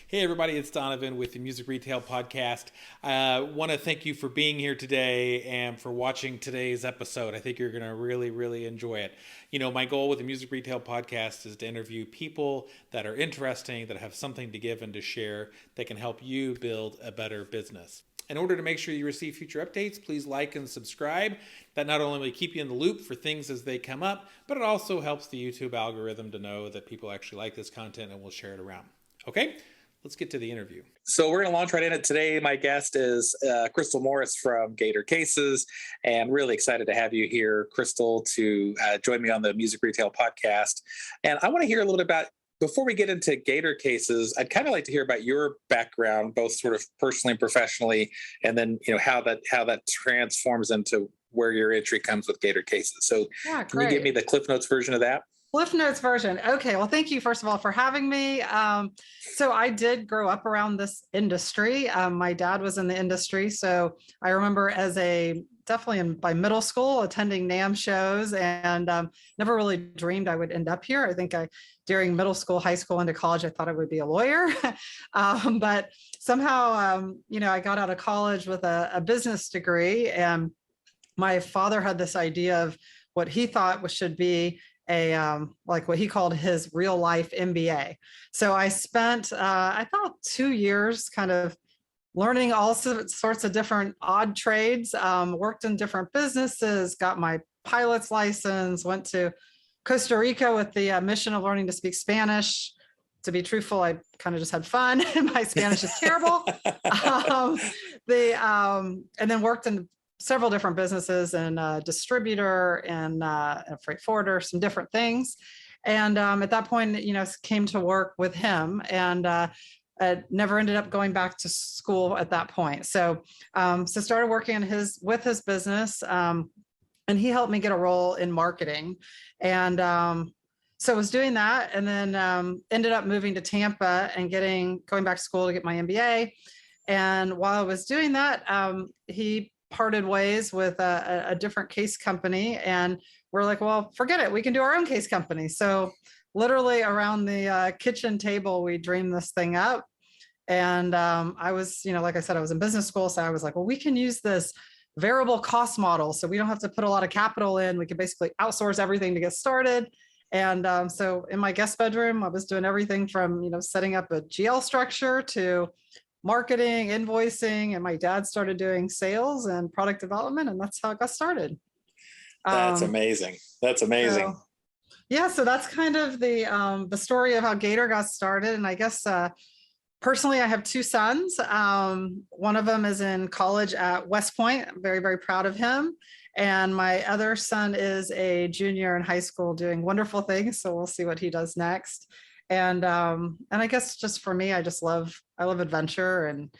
Hey, everybody, it's Donovan with the Music Retail Podcast. I want to thank you for being here today and for watching today's episode. I think you're going to really enjoy it. You know, my goal with the Music Retail Podcast is to interview people that are interesting, that have something to give and to share, that can help you build a better business. In order to make sure you receive future updates, please like and subscribe. That not only will keep you in the loop for things as they come up, but it also helps the YouTube algorithm to know that people actually like this content and will share it around. Okay, let's get to the interview. So we're going to launch right in it today. My guest is Crystal Morris from Gator Cases, and really excited to have you here, Crystal, to join me on the Music Retail Podcast. And I want to hear a little bit about, before we get into Gator Cases, I'd kind of like to hear about your background, both sort of personally and professionally, and then how that transforms into where your entry comes with Gator Cases. So can you give me the Cliff Notes version of that? Cliff Notes version. Okay. Well, thank you, first of all, for having me. So I did grow up around this industry. My dad was in the industry. So I remember definitely by middle school, attending NAMM shows, and never really dreamed I would end up here. I think during middle school, high school, into college, I thought I would be a lawyer. But somehow, I got out of college with a business degree, and my father had this idea of what he thought should be like what he called his real life MBA. So I spent, I thought 2 years kind of learning all sorts of different odd trades, worked in different businesses, got my pilot's license, went to Costa Rica with the mission of learning to speak Spanish. To be truthful, I kind of just had fun. My Spanish is terrible. And then worked in several different businesses, and distributor and a freight forwarder, some different things. And at that point, came to work with him, and never ended up going back to school at that point. So started working with his business, and he helped me get a role in marketing. And so I was doing that, and then ended up moving to Tampa and going back to school to get my MBA. And while I was doing that, he parted ways with a different case company, and we're like, well, forget it, we can do our own case company. So literally around the kitchen table, we dreamed this thing up. And I was, like I said, I was in business school, so I was like, well, we can use this variable cost model, so we don't have to put a lot of capital in. We can basically outsource everything to get started. And so in my guest bedroom, I was doing everything from setting up a GL structure to marketing, invoicing, and my dad started doing sales and product development, and that's how it got started. That's amazing. That's amazing. So that's kind of the story of how Gator got started. And I guess personally, I have two sons. One of them is in college at West Point. I'm very proud of him. And my other son is a junior in high school doing wonderful things. So we'll see what he does next. And I guess just for me, I love adventure and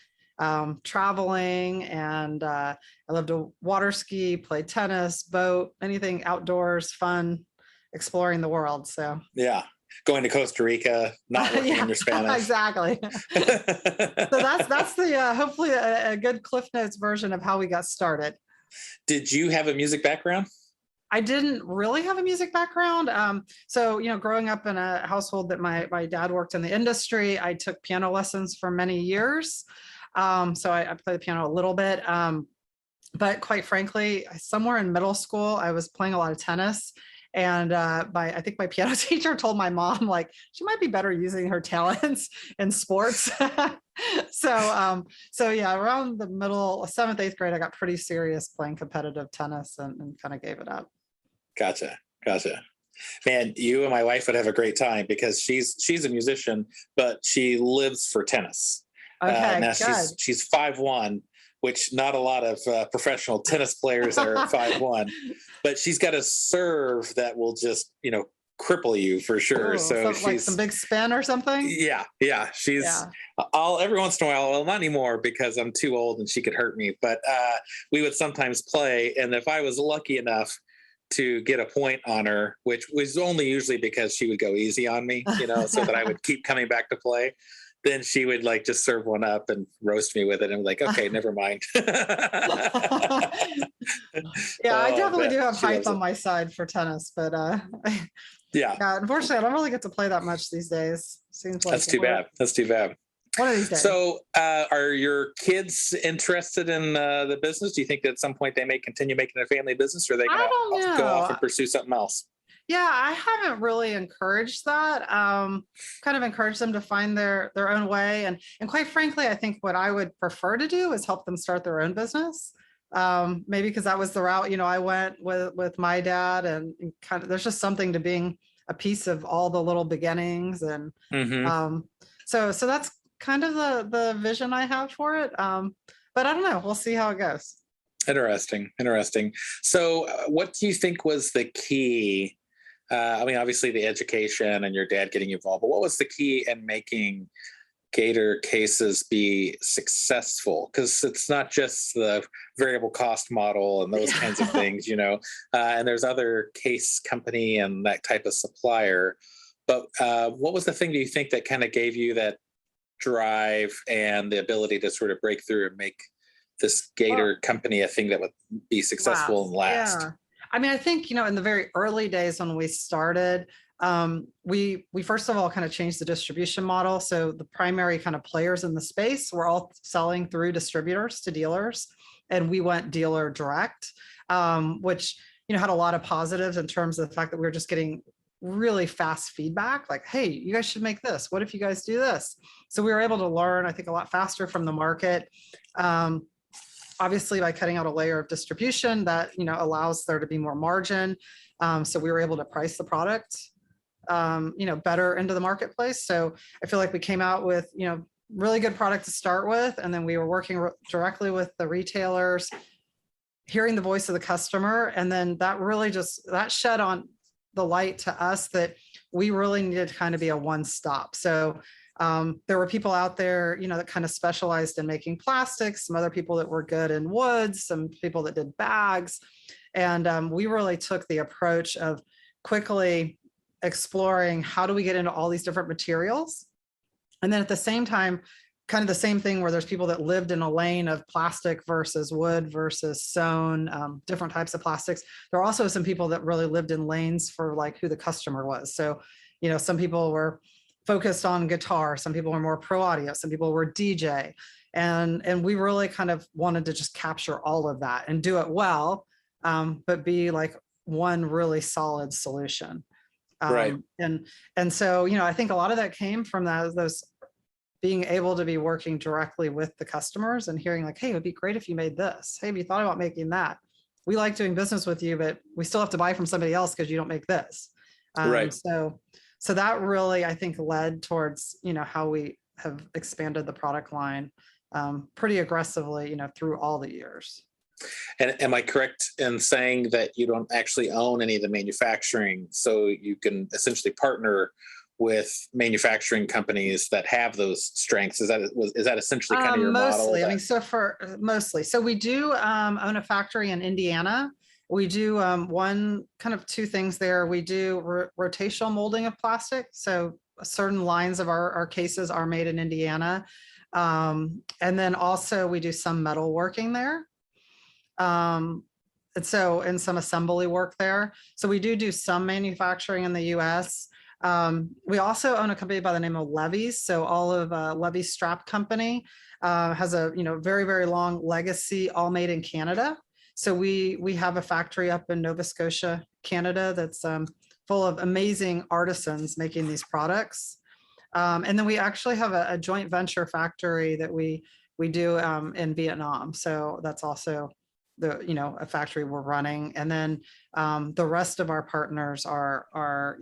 traveling, and I love to water ski, play tennis, boat, anything outdoors, fun, exploring the world. So yeah, going to Costa Rica, not working on your Spanish. Exactly. So that's the hopefully a good Cliff Notes version of how we got started. Did you have a music background? I didn't really have a music background. So, growing up in a household that my dad worked in the industry, I took piano lessons for many years. So I played the piano a little bit. But quite frankly, somewhere in middle school, I was playing a lot of tennis. And I think my piano teacher told my mom, like, she might be better using her talents in sports. So yeah, around the middle, 7th, 8th grade, I got pretty serious playing competitive tennis and kind of gave it up. Gotcha. Man, you and my wife would have a great time, because she's a musician, but she lives for tennis. Okay, now good. she's 5'1", which not a lot of professional tennis players are 5'1", but she's got a serve that will just, cripple you for sure. Ooh, so she's like some big spin or something. Yeah. I'll every once in a while, well, not anymore because I'm too old and she could hurt me, but we would sometimes play. And if I was lucky enough to get a point on her, which was only usually because she would go easy on me, so that I would keep coming back to play, then she would like just serve one up and roast me with it. And I'm like, okay, never mind. I definitely do have height on my side for tennis, but yeah, unfortunately, I don't really get to play that much these days. Seems like That's too bad. One of these days. So, are your kids interested in the business? Do you think that at some point they may continue making a family business, or are they going I don't to go off know. and pursue something else? Yeah, I haven't really encouraged that. Kind of encouraged them to find their own way, and quite frankly, I think what I would prefer to do is help them start their own business. Maybe because that was the route, I went with my dad, and kind of there's just something to being a piece of all the little beginnings, and Hmm. so that's kind of the vision I have for it. But I don't know. We'll see how it goes. Interesting. Interesting. So, what do you think was the key? I mean, obviously the education and your dad getting involved, but what was the key in making Gator cases be successful? Because it's not just the variable cost model and those kinds of things, and there's other case company and that type of supplier. But what was the thing, do you think, that kind of gave you that drive and the ability to sort of break through and make this Well, Gator company a thing that would be successful and last? Yeah. I mean, I think, in the very early days when we started, we first of all kind of changed the distribution model. So the primary kind of players in the space were all selling through distributors to dealers, and we went dealer direct, which, had a lot of positives in terms of the fact that we were just getting really fast feedback, like, hey, you guys should make this. What if you guys do this? So we were able to learn, I think, a lot faster from the market. Obviously, by cutting out a layer of distribution that allows there to be more margin, so we were able to price the product better into the marketplace. So I feel like we came out with really good product to start with, and then we were working directly with the retailers, hearing the voice of the customer, and then that really that shed on the light to us that we really needed to kind of be a one-stop. So there were people out there, that kind of specialized in making plastics, some other people that were good in woods, some people that did bags. And we really took the approach of quickly exploring how do we get into all these different materials. And then at the same time, kind of the same thing where there's people that lived in a lane of plastic versus wood versus sewn, different types of plastics. There are also some people that really lived in lanes for like who the customer was. So, some people were focused on guitar, some people were more pro audio, some people were DJ. And we really kind of wanted to just capture all of that and do it well, but be like one really solid solution. Right. And so, I think a lot of that came from those being able to be working directly with the customers and hearing like, hey, it would be great if you made this. Hey, have you thought about making that? We like doing business with you, but we still have to buy from somebody else because you don't make this. Right. So that really, I think, led towards, how we have expanded the product line pretty aggressively, through all the years. And am I correct in saying that you don't actually own any of the manufacturing, so you can essentially partner with manufacturing companies that have those strengths? Is that essentially kind of your model? Mostly, I mean, so we do own a factory in Indiana. We do one kind of two things there. We do rotational molding of plastic. So certain lines of our cases are made in Indiana. And then also we do some metal working there. And some assembly work there. So we do some manufacturing in the US. We also own a company by the name of Levy's. So all of Levy's strap company has a very, very long legacy, all made in Canada. So we have a factory up in Nova Scotia, Canada, that's full of amazing artisans making these products. And then we actually have a joint venture factory that we do in Vietnam. So that's also a factory we're running. And then the rest of our partners are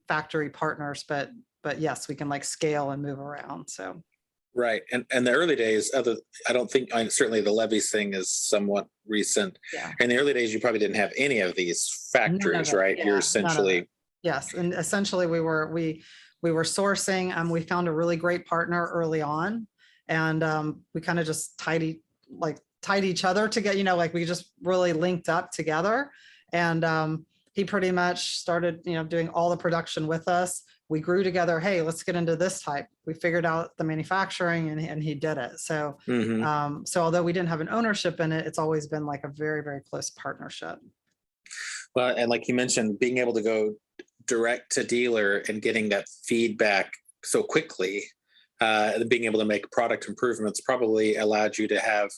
factory partners, but yes, we can like scale and move around. So Right. And the early days, I don't think, certainly the Levy's thing is somewhat recent. yeah. In the early days, you probably didn't have any of these factories, right? Yeah, You're essentially. yes. And essentially we were sourcing, we found a really great partner early on, and we kind of just tied each other together, like we just really linked up together. And he pretty much started, doing all the production with us. We grew together. Hey, let's get into this type. We figured out the manufacturing, and he did it. So, so although we didn't have an ownership in it, it's always been like a very, very close partnership. Well, and like you mentioned, being able to go direct to dealer and getting that feedback so quickly, and being able to make product improvements probably allowed you to have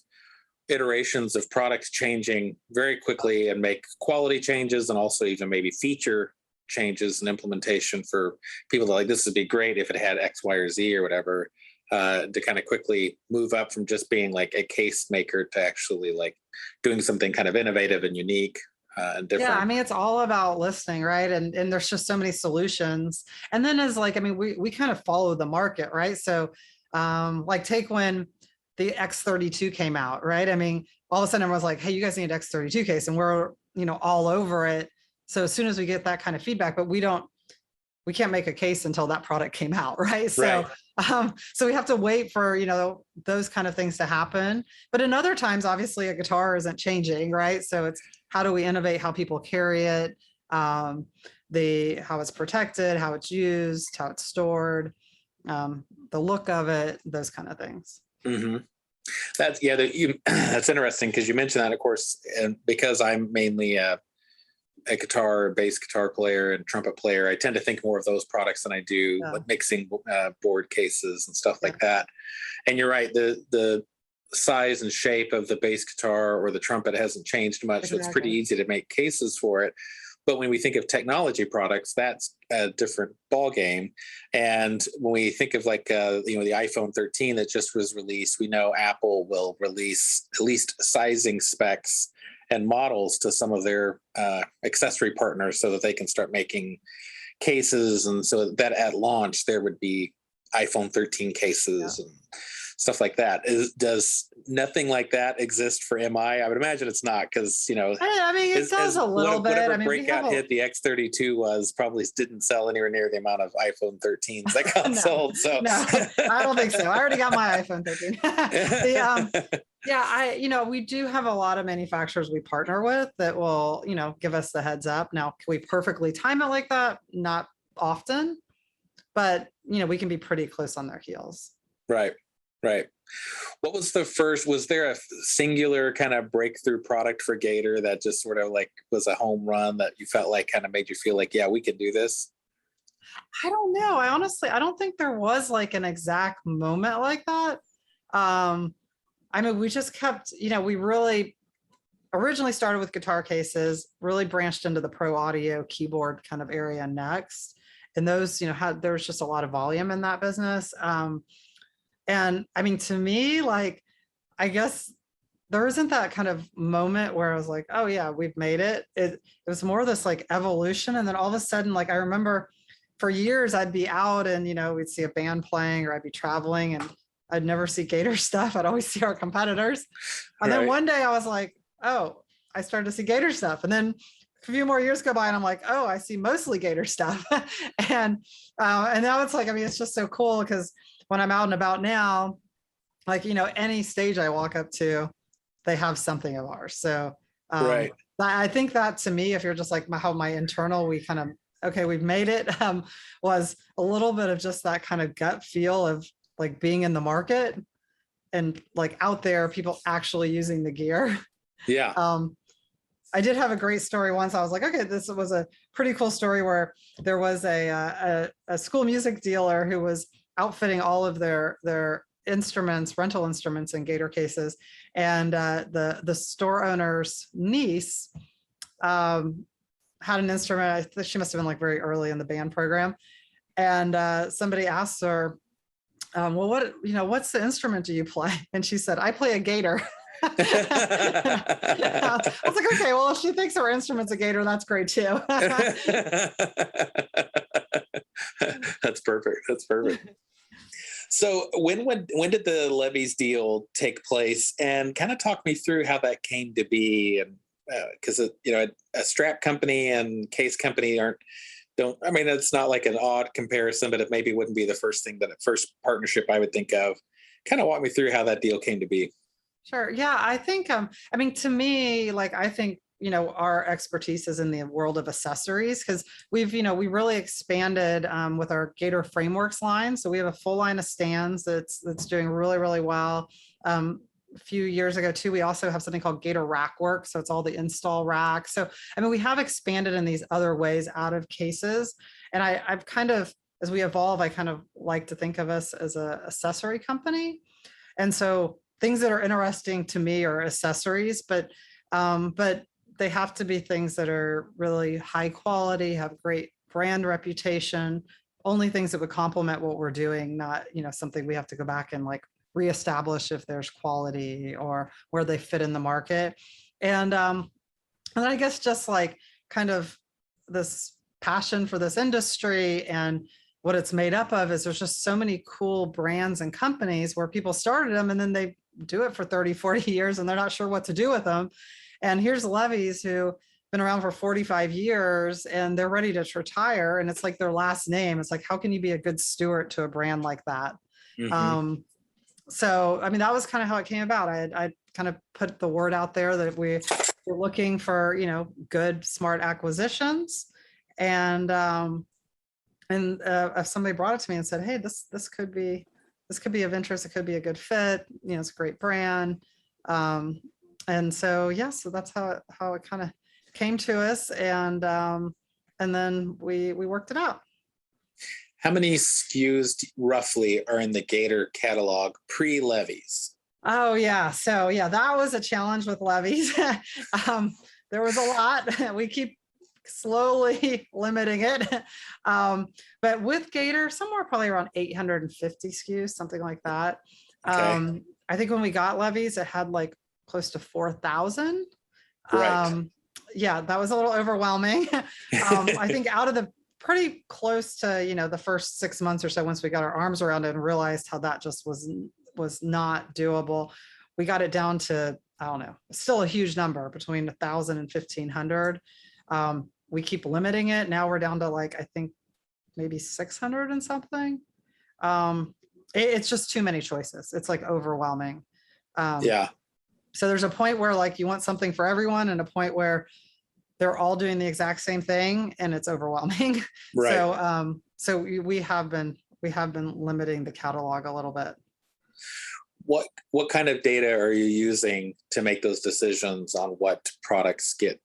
iterations of products changing very quickly and make quality changes, and also even maybe feature changes and implementation for people that like, this would be great if it had X, Y, or Z or whatever, to kind of quickly move up from just being like a case maker to actually like doing something kind of innovative and unique and different. Yeah, I mean, it's all about listening, right? And there's just so many solutions. And then as like, I mean, we kind of follow the market, right? So like take when the X32 came out, right? I mean, all of a sudden everyone's like, hey, you guys need X32 case, and we're, you know, all over it. So as soon as we get that kind of feedback, but we can't make a case until that product came out, right? So, so we have to wait for, you know, those kind of things to happen. But in other times, obviously, a guitar isn't changing, right? So it's how do we innovate how people carry it, how it's protected, how it's used, how it's stored, the look of it, those kind of things. Mm-hmm. That's that's interesting because you mentioned that, of course, and because I'm mainly a bass guitar player and trumpet player, I tend to think more of those products than I do with mixing board cases and stuff like that. And you're right, the size and shape of the bass guitar or the trumpet hasn't changed much, so it's pretty easy to make cases for it. But when we think of technology products, that's a different ball game. And when we think of like the iPhone 13 that just was released, we know Apple will release at least sizing specs and models to some of their accessory partners so that they can start making cases. And so that at launch, there would be iPhone 13 cases and stuff like that. Does nothing like that exist for MI? I would imagine it's not, because, you know, I mean, it does a little bit. Whatever I mean, breakout hit the X32 was probably didn't sell anywhere near the amount of iPhone 13s that got sold. So no, I don't think so. I already got my iPhone 13. We do have a lot of manufacturers we partner with that will, you know, give us the heads up. Now, can we perfectly time it like that? Not often, but, you know, we can be pretty close on their heels. Right. What was was there a singular kind of breakthrough product for Gator that just sort of like was a home run that you felt like kind of made you feel like, yeah, we could do this? I don't know. I don't think there was like an exact moment like that. I mean, we just kept, you know, we really originally started with guitar cases, really branched into the pro audio keyboard kind of area next. And those, you know, there was just a lot of volume in that business. And I mean, to me, like, I guess there isn't that kind of moment where I was like, oh yeah, we've made it. It was more this like evolution. And then all of a sudden, like, I remember for years I'd be out and, you know, we'd see a band playing or I'd be traveling and I'd never see Gator stuff. I'd always see our competitors. And then one day I was like, oh, I started to see Gator stuff. And then a few more years go by and I'm like, oh, I see mostly Gator stuff. and now it's like, I mean, it's just so cool because when I'm out and about now, like, you know, any stage I walk up to, they have something of ours. So I think that to me, if you're just like how my internal, we kind of, okay, we've made it, was a little bit of just that kind of gut feel of like being in the market and like out there, people actually using the gear. Yeah. I did have a great story once. I was like, okay, this was a pretty cool story where there was a school music dealer who was outfitting all of their instruments, rental instruments in Gator cases. And the store owner's niece had an instrument. I think she must have been like very early in the band program. And somebody asked her, well, what's the instrument do you play? And she said, I play a Gator. I was like, okay, well, if she thinks her instrument's a Gator, that's great too. That's perfect. So when did the Levy's deal take place, and kind of talk me through how that came to be? And because a strap company and case company it's not like an odd comparison, but it maybe wouldn't be the first partnership I would think of. Kind of walk me through how that deal came to be. Sure. Yeah, I think, to me, like, I think, you know, our expertise is in the world of accessories because we really expanded with our Gator Frameworks line. So we have a full line of stands that's doing really, really well. A few years ago too, we also have something called Gator Rackwork. So it's all the install rack. So, I mean, we have expanded in these other ways out of cases. And I've kind of, as we evolve, I kind of like to think of us as a accessory company. And so things that are interesting to me are accessories, but they have to be things that are really high quality, have great brand reputation, only things that would complement what we're doing, not, something we have to go back and like reestablish if there's quality or where they fit in the market. And I guess just like kind of this passion for this industry and what it's made up of is there's just so many cool brands and companies where people started them and then they do it for 30, 40 years and they're not sure what to do with them. And here's Levy's who been around for 45 years and they're ready to retire. And it's like their last name. It's like, how can you be a good steward to a brand like that? Mm-hmm. So, I mean, that was kind of how it came about. I kind of put the word out there that we're looking for, good, smart acquisitions. And if somebody brought it to me and said, hey, this could be of interest. It could be a good fit. It's a great brand. And so, yeah, so that's how it kind of came to us. And then we worked it out. How many SKUs roughly are in the Gator catalog pre-Levy's? Oh yeah. So yeah, that was a challenge with Levy's. There was a lot. We keep slowly limiting it. But with Gator, somewhere probably around 850 SKUs, something like that. Okay. I think when we got Levy's, it had like close to 4,000. Right. Yeah, that was a little overwhelming. I think out of the pretty close to, the first 6 months or so, once we got our arms around it and realized how that just was not doable, we got it down to, I don't know, still a huge number, between 1,000 and 1,500. We keep limiting it. Now we're down to like, I think maybe 600 and something. It's just too many choices. It's like overwhelming. Yeah. So there's a point where like you want something for everyone and a point where they're all doing the exact same thing and it's overwhelming. Right. So we have been limiting the catalog a little bit. What kind of data are you using to make those decisions on what products get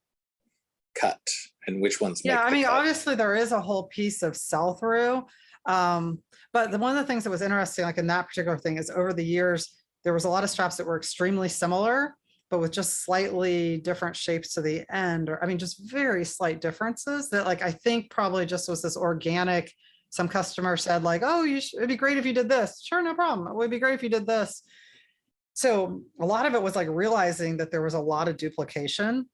cut and which ones make the cut? Obviously there is a whole piece of sell-through. But one of the things that was interesting, like in that particular thing, is over the years, there was a lot of straps that were extremely similar, but with just slightly different shapes to the end, or just very slight differences that like, I think probably just was this organic. Some customer said like, oh, it'd be great if you did this. Sure, no problem. It would be great if you did this. So a lot of it was like realizing that there was a lot of duplication.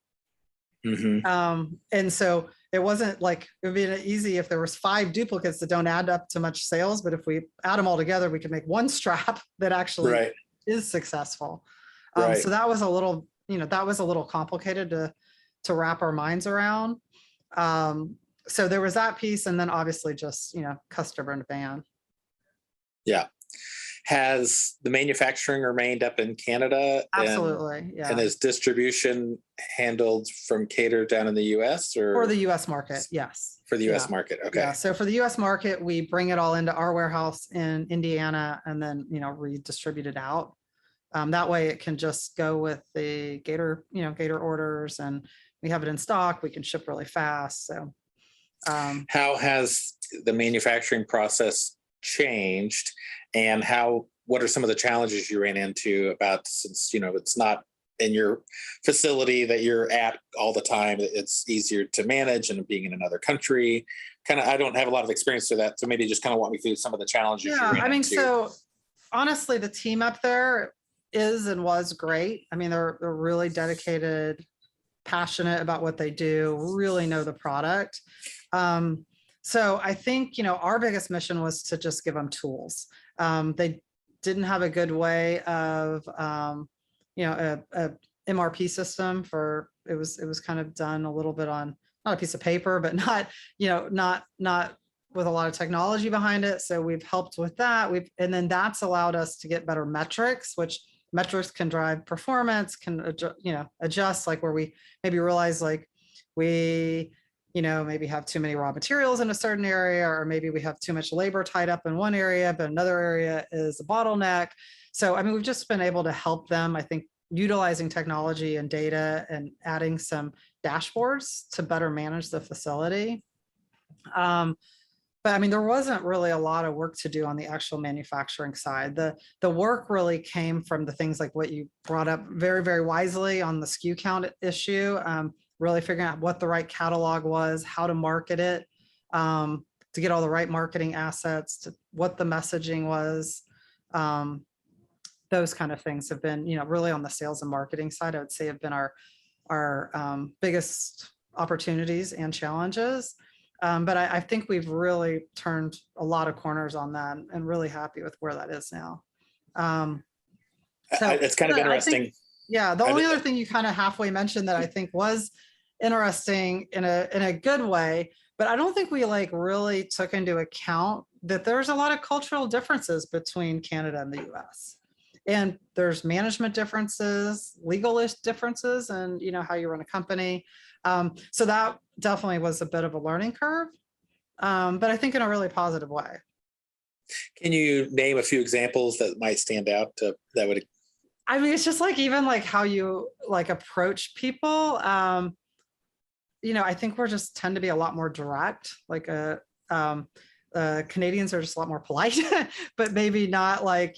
Mm-hmm. And so it wasn't like, it would be easy if there was 5 duplicates that don't add up to much sales, but if we add them all together, we can make one strap that actually is successful. So that was a little complicated to wrap our minds around. So there was that piece, and then obviously just, customer demand. Yeah. Has the manufacturing remained up in Canada? Absolutely. Yeah. And is distribution handled from Gator down in the US or? For the US market, yes. For the US market. Okay. Yeah. So for the US market, we bring it all into our warehouse in Indiana and then, redistribute it out. That way it can just go with the Gator, Gator orders, and we have it in stock. We can ship really fast. So how has the manufacturing process changed, and what are some of the challenges you ran into about, since it's not in your facility that you're at all the time, it's easier to manage, and being in another country, I don't have a lot of experience to that, so maybe just walk me through some of the challenges you ran into. So honestly, the team up there is and was great. They're really dedicated, passionate about what they do, really know the product. So I think, our biggest mission was to just give them tools. They didn't have a good way of, a MRP system for, it was kind of done a little bit on, not a piece of paper, but not with a lot of technology behind it. So we've helped with that. And then that's allowed us to get better metrics, which metrics can drive performance, can adjust, like where we maybe realize like we maybe have too many raw materials in a certain area, or maybe we have too much labor tied up in one area, but another area is a bottleneck. So we've just been able to help them, I think, utilizing technology and data and adding some dashboards to better manage the facility. but I mean, there wasn't really a lot of work to do on the actual manufacturing side. The work really came from the things like what you brought up very, very wisely on the SKU count issue, really figuring out what the right catalog was, how to market it, to get all the right marketing assets, to what the messaging was. Those kind of things have been, really on the sales and marketing side, I would say have been our biggest opportunities and challenges. But I think we've really turned a lot of corners on that and really happy with where that is now. So it's kind of interesting. The only other thing you kind of halfway mentioned that I think was interesting in a good way, but I don't think we like really took into account that there's a lot of cultural differences between Canada and the US. And there's management differences, legal differences, and how you run a company. So that definitely was a bit of a learning curve, but I think in a really positive way. Can you name a few examples that might stand out that would? I mean, it's just like even like how you like approach people. I think we're just tend to be a lot more direct. Like Canadians are just a lot more polite, but maybe not like,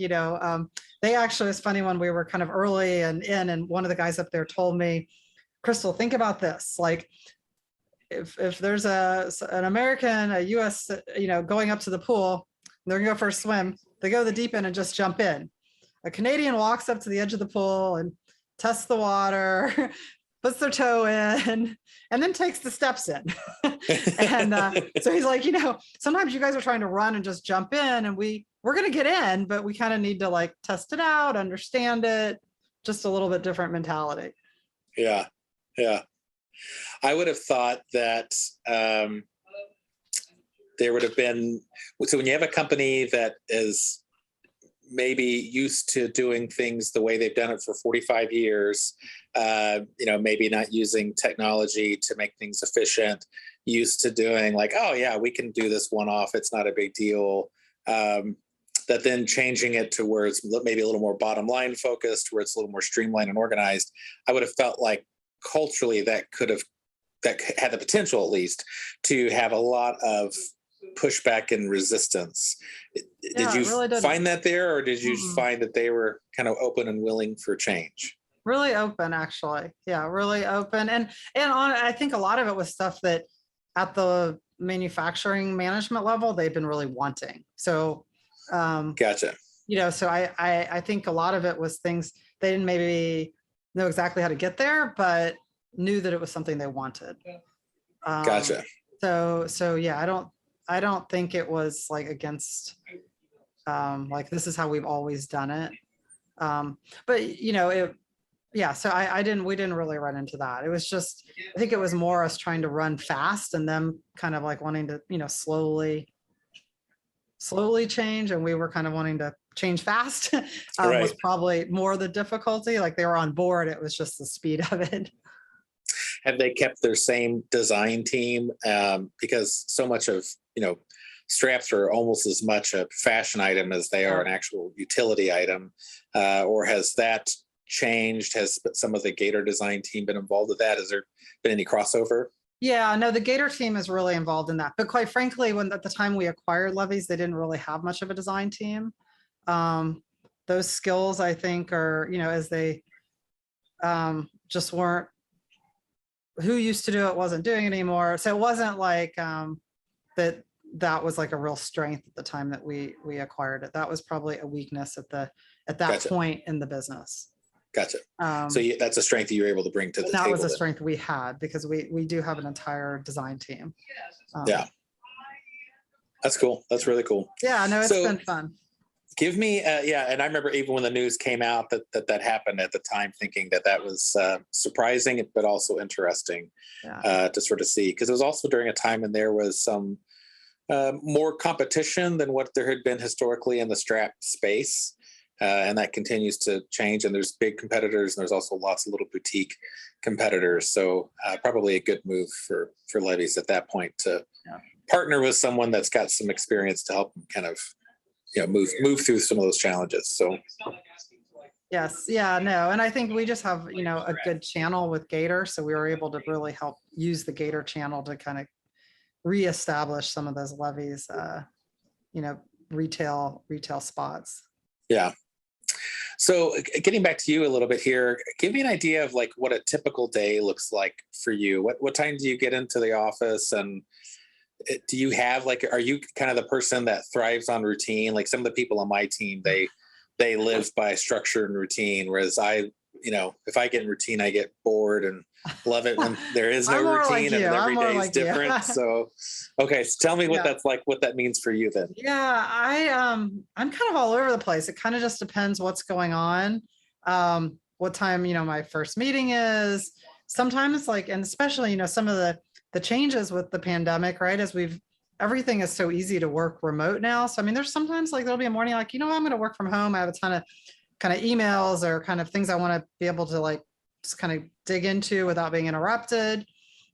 they actually, it's funny when we were kind of early and one of the guys up there told me, Crystal, think about this. Like if there's an American, a US, going up to the pool, they're gonna go for a swim, they go to the deep end and just jump in. A Canadian walks up to the edge of the pool and tests the water, puts their toe in, and then takes the steps in. And so he's like, sometimes you guys are trying to run and just jump in, and we're going to get in, but we kind of need to like test it out, understand it, just a little bit different mentality. Yeah. I would have thought that there would have been, so when you have a company that is maybe used to doing things the way they've done it for 45 years, maybe not using technology to make things efficient, used to doing like, oh yeah, we can do this one off, it's not a big deal. That then changing it to where it's maybe a little more bottom line focused, where it's a little more streamlined and organized. I would have felt like culturally that had the potential at least to have a lot of pushback and resistance. Did you really find that there, or did you find that they were kind of open and willing for change? Really open, actually. Yeah, really open. And I think a lot of it was stuff that at the manufacturing management level, they've been really wanting. So, gotcha. So I think a lot of it was things they didn't maybe know exactly how to get there, but knew that it was something they wanted. Gotcha. So yeah, I don't think it was like against, like this is how we've always done it. But so we didn't really run into that. It was just, I think it was more us trying to run fast and them kind of like wanting to, slowly change. And we were kind of wanting to change fast. Right. Was probably more the difficulty. Like they were on board. It was just the speed of it. Have they kept their same design team? Because so much of, straps are almost as much a fashion item as they are an actual utility item. Or has that changed? Has some of the Gator design team been involved with that? Has there been any crossover? Yeah, no, the Gator team is really involved in that. But quite frankly, when at the time we acquired Levy's, they didn't really have much of a design team. Those skills, I think, are, as they just weren't, who used to do it wasn't doing it anymore. So it wasn't like that was like a real strength at the time that we acquired it. That was probably a weakness at that Gotcha. point in the business. Gotcha. So that's a strength that you were able to bring to the table. That was a strength we had because we do have an entire design team. Yeah. That's cool. That's really cool. Yeah, no, it's been fun. Give me, and I remember even when the news came out that happened at the time, thinking that was surprising, but also interesting to sort of see, because it was also during a time when there was some more competition than what there had been historically in the strap space. And that continues to change, and there's big competitors, and there's also lots of little boutique competitors. So probably a good move for Levy's at that point to partner with someone that's got some experience to help them kind of move through some of those challenges. So yes, yeah, no, and I think we just have a good channel with Gator, so we were able to really help use the Gator channel to kind of reestablish some of those levies, retail spots. Yeah. So getting back to you a little bit here, give me an idea of like what a typical day looks like for you. What time do you get into the office, and do you have like, are you kind of the person that thrives on routine? Like some of the people on my team, they live by structure and routine, whereas if I get in routine, I get bored and love it when there is no routine and every day is different. So, okay. So tell me what that's like, what that means for you then. Yeah, I'm kind of all over the place. It kind of just depends what's going on. What time, my first meeting is. Sometimes and especially, some of the changes with the pandemic, right? Everything is so easy to work remote now. So, there's sometimes there'll be a morning I'm going to work from home. I have a ton of kind of emails or kind of things I want to be able to just kind of dig into without being interrupted.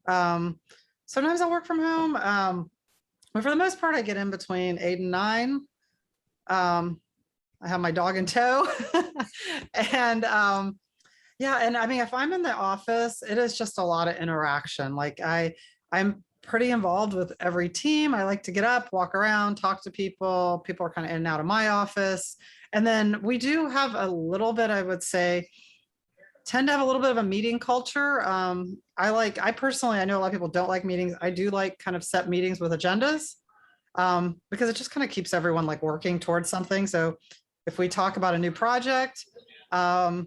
Sometimes I'll work from home. But for the most part, I get in between 8 and 9. I have my dog in tow. And if I'm in the office, it is just a lot of interaction. I'm pretty involved with every team. I like to get up, walk around, talk to people. People are kind of in and out of my office. And then we do have a little bit, I would say, tend to have a little bit of a meeting culture. I personally, I know a lot of people don't like meetings. I do like kind of set meetings with agendas because it just kind of keeps everyone working towards something. So if we talk about a new project, then,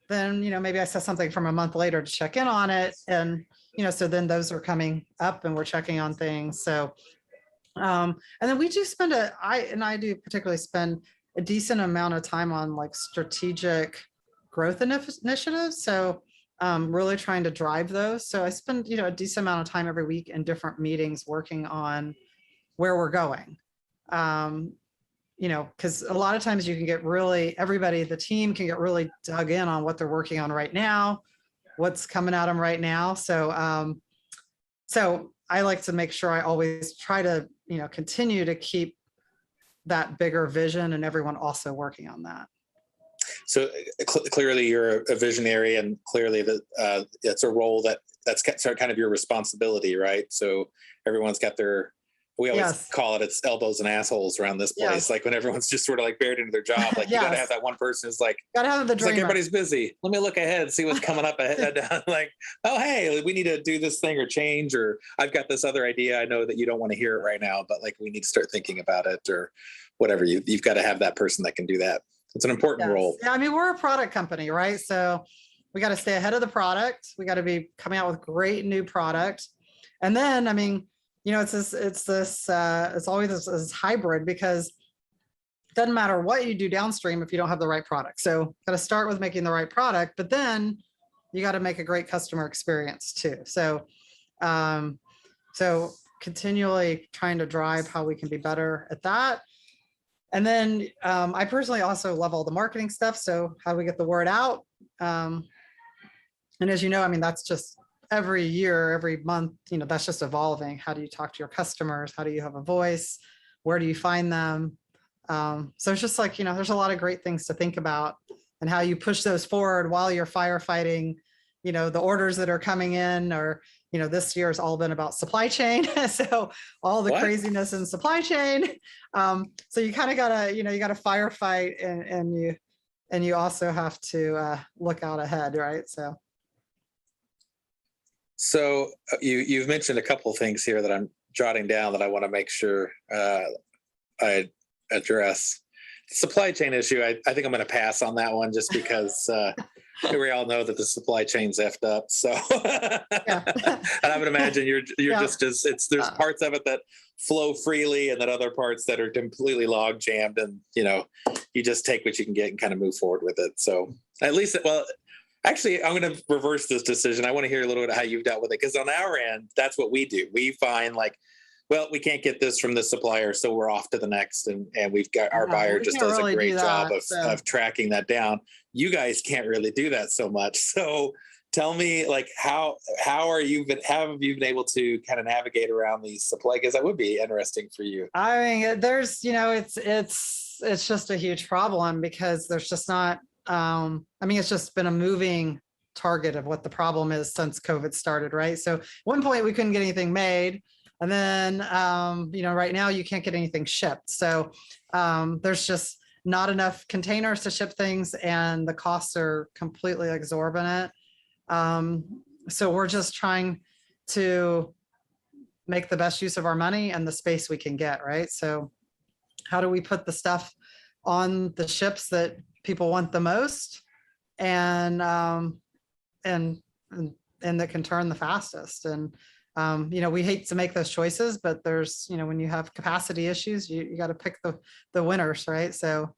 maybe I set something from a month later to check in on it. And, so then those are coming up and we're checking on things. So, and then we do spend I do particularly spend a decent amount of time on strategic growth initiatives. So really trying to drive those. So I spend, a decent amount of time every week in different meetings working on where we're going. Because a lot of times you can get the team can get really dug in on what they're working on right now, what's coming at them right now. So, so I like to make sure I always try to, continue to keep that bigger vision and everyone also working on that. So clearly you're a visionary, and clearly it's a role that's kind of your responsibility, right? So everyone's got we always call it, it's elbows and assholes around this place. Like when everyone's just sort of buried into their job, you got to have that one person who's gotta have the dreamer. Everybody's busy. Let me look ahead, see what's coming up ahead. Oh, hey, we need to do this thing or change, or I've got this other idea. I know that you don't want to hear it right now, but we need to start thinking about it or whatever. You've got to have that person that can do that. It's an important role. Yeah, we're a product company, right? So we got to stay ahead of the product. We got to be coming out with great new product. And then, it's always this hybrid, because it doesn't matter what you do downstream if you don't have the right product. So got to start with making the right product, but then you got to make a great customer experience too. So, so continually trying to drive how we can be better at that. And then I personally also love all the marketing stuff. So how do we get the word out? And as you know, that's just every year, every month, that's just evolving. How do you talk to your customers? How do you have a voice? Where do you find them? So it's just there's a lot of great things to think about, and how you push those forward while you're firefighting, the orders that are coming in, or, this year has all been about supply chain. So all the craziness in supply chain. So you kind of gotta, you gotta firefight, and you also have to look out ahead, right? So you've mentioned a couple of things here that I'm jotting down that I want to make sure I address. The supply chain issue, I think I'm going to pass on that one, just because we all know that the supply chain's effed up. So, and I would imagine you're just there's parts of it that flow freely, and then other parts that are completely log jammed, and you just take what you can get and kind of move forward with it. So at least, actually, I'm going to reverse this decision. I want to hear a little bit of how you've dealt with it, because on our end, that's what we do. We find we can't get this from the supplier, so we're off to the next. And we've got our buyer just does a great job of tracking that down. You guys can't really do that so much. So tell me, how have you been able to kind of navigate around these supply? Because that would be interesting for you. There's, it's just a huge problem, because there's just not, it's just been a moving target of what the problem is since COVID started, right? So at one point we couldn't get anything made. And then, right now you can't get anything shipped. So there's just not enough containers to ship things, and the costs are completely exorbitant. So we're just trying to make the best use of our money and the space we can get, right? So how do we put the stuff on the ships that people want the most, and that can turn the fastest? And we hate to make those choices, but there's, when you have capacity issues, you got to pick the winners, right? So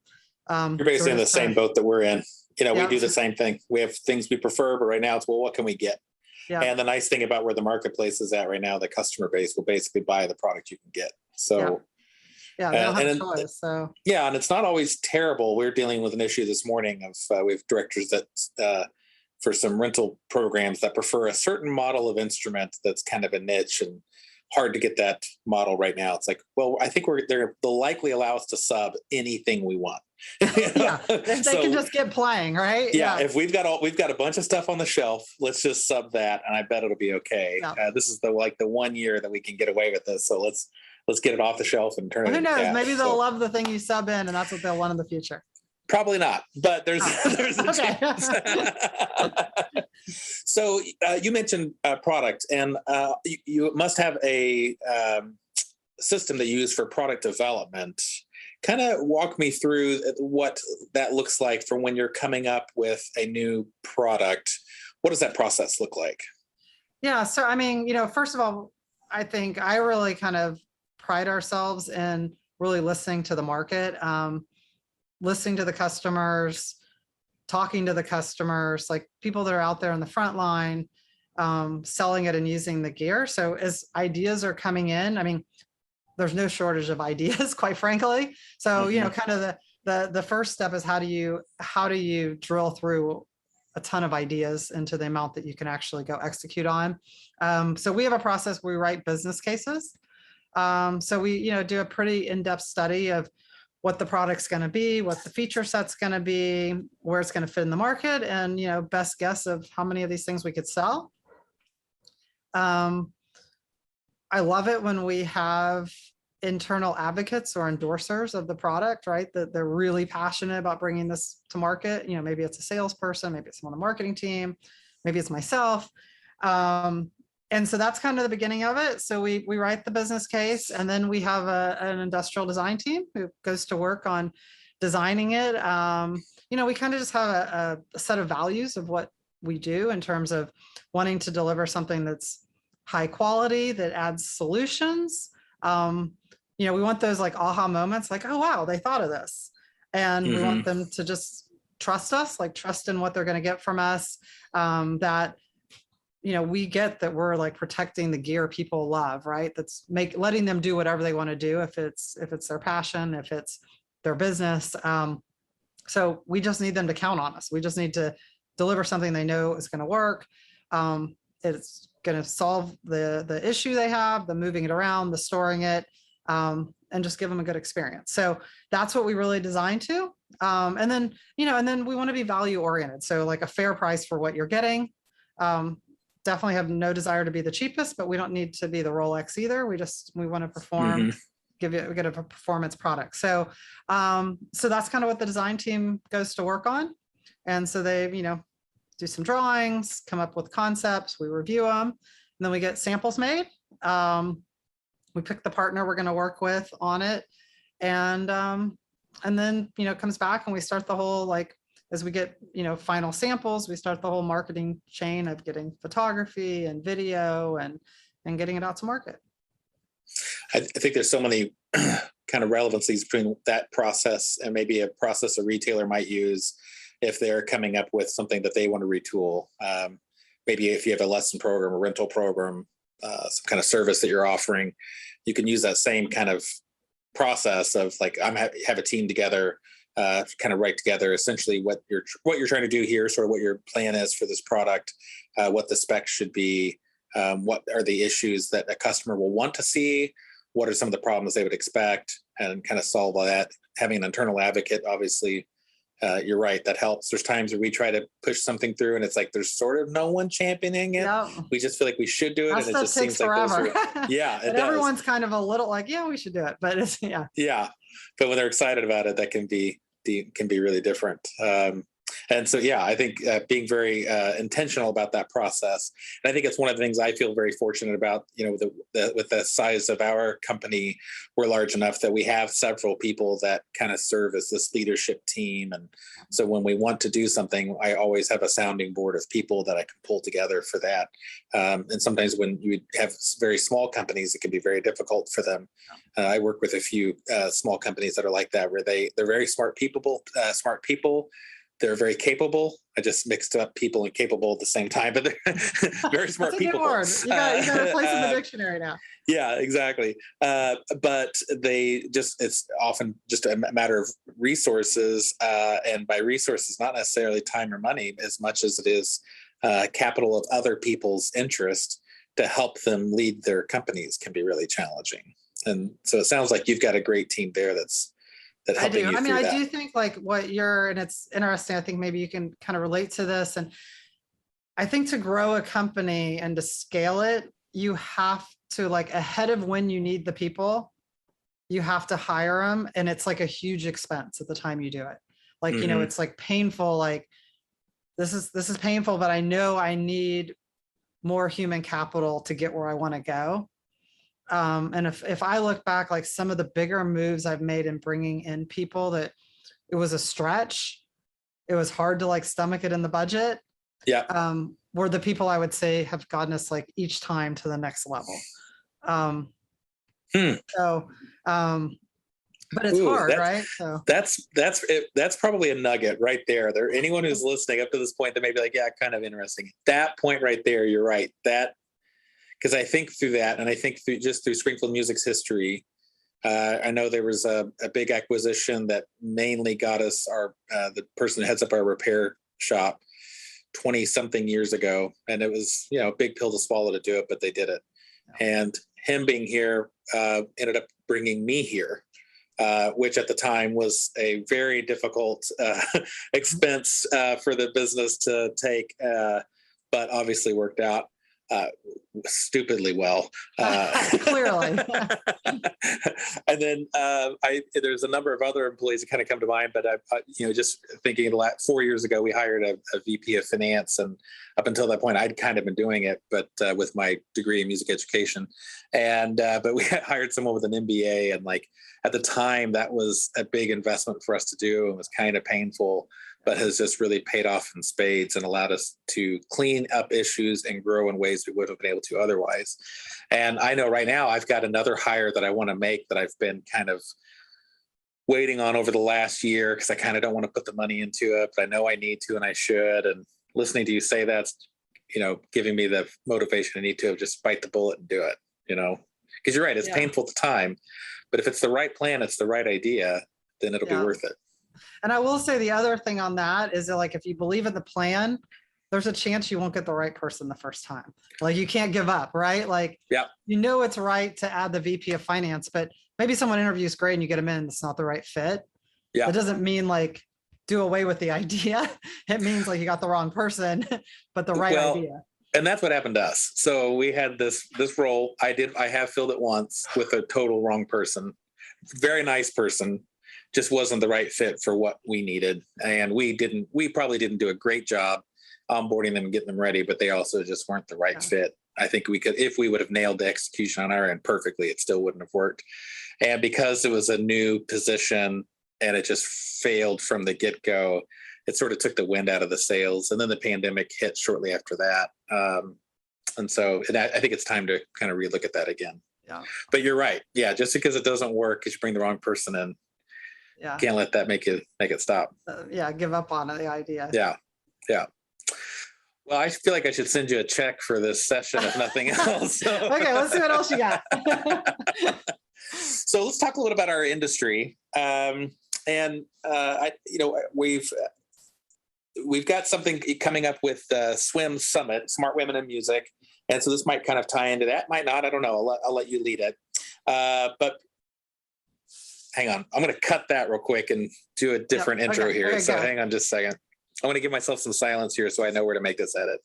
You're basically in the same boat that we're in. We do the same thing. We have things we prefer, but right now it's, well, what can we get? Yeah. And the nice thing about where the marketplace is at right now, the customer base will basically buy the product you can get. So they don't have a choice. So and it's not always terrible. We're dealing with an issue this morning of we have directors that for some rental programs that prefer a certain model of instrument that's kind of a niche and hard to get that model right now. It's like, well, I think they'll likely allow us to sub anything we want. If they can just get playing, right? If we've got a bunch of stuff on the shelf, let's just sub that, and I bet it'll be okay. This is the 1 year that we can get away with this, so let's get it off the shelf and turn it. Who knows? Maybe they'll love the thing you sub in, and that's what they'll want in the future. Probably not, but there's a chance. So you mentioned product, and you must have a system that you use for product development. Kind of walk me through what that looks like for when you're coming up with a new product. What does that process look like? Yeah. So, first of all, I think I really kind of pride ourselves in really listening to the market, listening to the customers, talking to the customers, like people that are out there on the front line, selling it and using the gear. So as ideas are coming in, there's no shortage of ideas, quite frankly. So, kind of the first step is how do you drill through a ton of ideas into the amount that you can actually go execute on. So we have a process where we write business cases. So we, do a pretty in-depth study of what the product's going to be, what the feature set's going to be, where it's going to fit in the market, and, best guess of how many of these things we could sell. I love it when we have internal advocates or endorsers of the product, right? That they're really passionate about bringing this to market. Maybe it's a salesperson, maybe it's someone on the marketing team, maybe it's myself. And so that's kind of the beginning of it. So we write the business case, and then we have an industrial design team who goes to work on designing it. We kind of just have a set of values of what we do in terms of wanting to deliver something that's high quality, that adds solutions. We want those like aha moments, like, oh, wow, they thought of this. And we want them to just trust us, like trust in what they're going to get from us, that, we get that we're like protecting the gear people love, right? That's letting them do whatever they want to do. If it's their passion, if it's their business. So we just need them to count on us. We just need to deliver something they know is going to work. It's going to solve the issue they have, the moving it around, the storing it, and just give them a good experience. So that's what we really design to. And then we want to be value oriented. So like a fair price for what you're getting. Definitely have no desire to be the cheapest, but we don't need to be the Rolex either. We want to perform, get a performance product. So, so that's kind of what the design team goes to work on. And so they, do some drawings, come up with concepts, we review them, and then we get samples made. We pick the partner we're going to work with on it. And then, comes back and we start the whole, like, as we get, final samples, we start the whole marketing chain of getting photography and video and getting it out to market. I think there's so many kind of relevancies between that process and maybe a process a retailer might use if they're coming up with something that they want to retool. Maybe if you have a lesson program, a rental program, some kind of service that you're offering, you can use that same kind of process of like, have a team together, kind of write together essentially what you're trying to do here, sort of what your plan is for this product, what the specs should be, what are the issues that a customer will want to see, what are some of the problems they would expect, and kind of solve all that. Having an internal advocate obviously you're right. That helps. There's times where we try to push something through and it's like there's sort of no one championing it. Yeah. We just feel like we should do it. That And it stuff just takes seems like forever. yeah, it and does. everyone's kind of a little like, yeah, we should do it. But it's, yeah. Yeah. But when they're excited about it, that can be really different. And so, yeah, I think being very intentional about that process. And I think it's one of the things I feel very fortunate about, with the size of our company, we're large enough that we have several people that kind of serve as this leadership team. And so when we want to do something, I always have a sounding board of people that I can pull together for that. And sometimes when you have very small companies, it can be very difficult for them. I work with a few small companies that are like that, where they're very smart people. They're very capable. I just mixed up people and capable at the same time, but they're very smart That's a people. Good word. You got to place in the dictionary now. Yeah, exactly. But it's often just a matter of resources. And by resources, not necessarily time or money as much as it is capital of other people's interest to help them lead their companies can be really challenging. And so it sounds like you've got a great team there that I do. I mean, I that. do think like and it's interesting. I think maybe you can kind of relate to this. And I think to grow a company and to scale it, you have to, like, ahead of when you need the people, you have to hire them. And it's like a huge expense at the time you do it. Like, it's like painful. Like this is painful, but I know I need more human capital to get where I want to go. And if I look back, like some of the bigger moves I've made in bringing in people, that it was a stretch, it was hard to like stomach it in the budget. Yeah. Were the people I would say have gotten us like each time to the next level. So, but it's hard, right? So that's probably a nugget right there. Anyone who's listening up to this point that may be like, yeah, kind of interesting. That point right there, you're right. Because I think through that, and I think through Springfield Music's history, I know there was a big acquisition that mainly got us the person that heads up our repair shop 20-something years ago. And it was, a big pill to swallow to do it, but they did it. And him being here ended up bringing me here, which at the time was a very difficult expense for the business to take, but obviously worked out stupidly well. Clearly. And then there's a number of other employees that kind of come to mind, but just thinking 4 years ago, we hired a VP of finance, and up until that point, I'd kind of been doing it, but with my degree in music education, and but we hired someone with an MBA, and like at the time, that was a big investment for us to do, and was kind of painful, but has just really paid off in spades and allowed us to clean up issues and grow in ways we wouldn't have been able to otherwise. And I know right now I've got another hire that I want to make that I've been kind of waiting on over the last year, because I kind of don't want to put the money into it, but I know I need to and I should. And listening to you say that's, giving me the motivation I need to just bite the bullet and do it, because you're right. It's painful at the time, but if it's the right plan, it's the right idea, then it'll be worth it. And I will say the other thing on that is that, like, if you believe in the plan, there's a chance you won't get the right person the first time. Like, you can't give up, right? Like, it's right to add the VP of finance, but maybe someone interviews great and you get them in, it's not the right fit. Yeah. That doesn't mean like do away with the idea. It means like you got the wrong person, but the right idea. And that's what happened to us. So we had this role. I have filled it once with a total wrong person. Very nice person. Just wasn't the right fit for what we needed. And we probably didn't do a great job onboarding them and getting them ready, but they also just weren't the right fit. I think if we would have nailed the execution on our end perfectly, it still wouldn't have worked. And because it was a new position and it just failed from the get-go, it sort of took the wind out of the sails. And then the pandemic hit shortly after that. And I think it's time to kind of relook at that again. Yeah. But you're right. Yeah. Just because it doesn't work because you bring the wrong person in, can't let that make it stop. Give up on it, the idea. Yeah. Well, I feel like I should send you a check for this session, if nothing else. Okay, let's see what else you got. So let's talk a little about our industry. We've got something coming up with SWIM Summit, Smart Women in Music, and so this might kind of tie into that. Might not. I don't know. I'll let you lead it. But hang on. I'm going to cut that real quick and do a different intro here. Okay, So go. hang on just a second. I want to give myself some silence here so I know where to make this edit.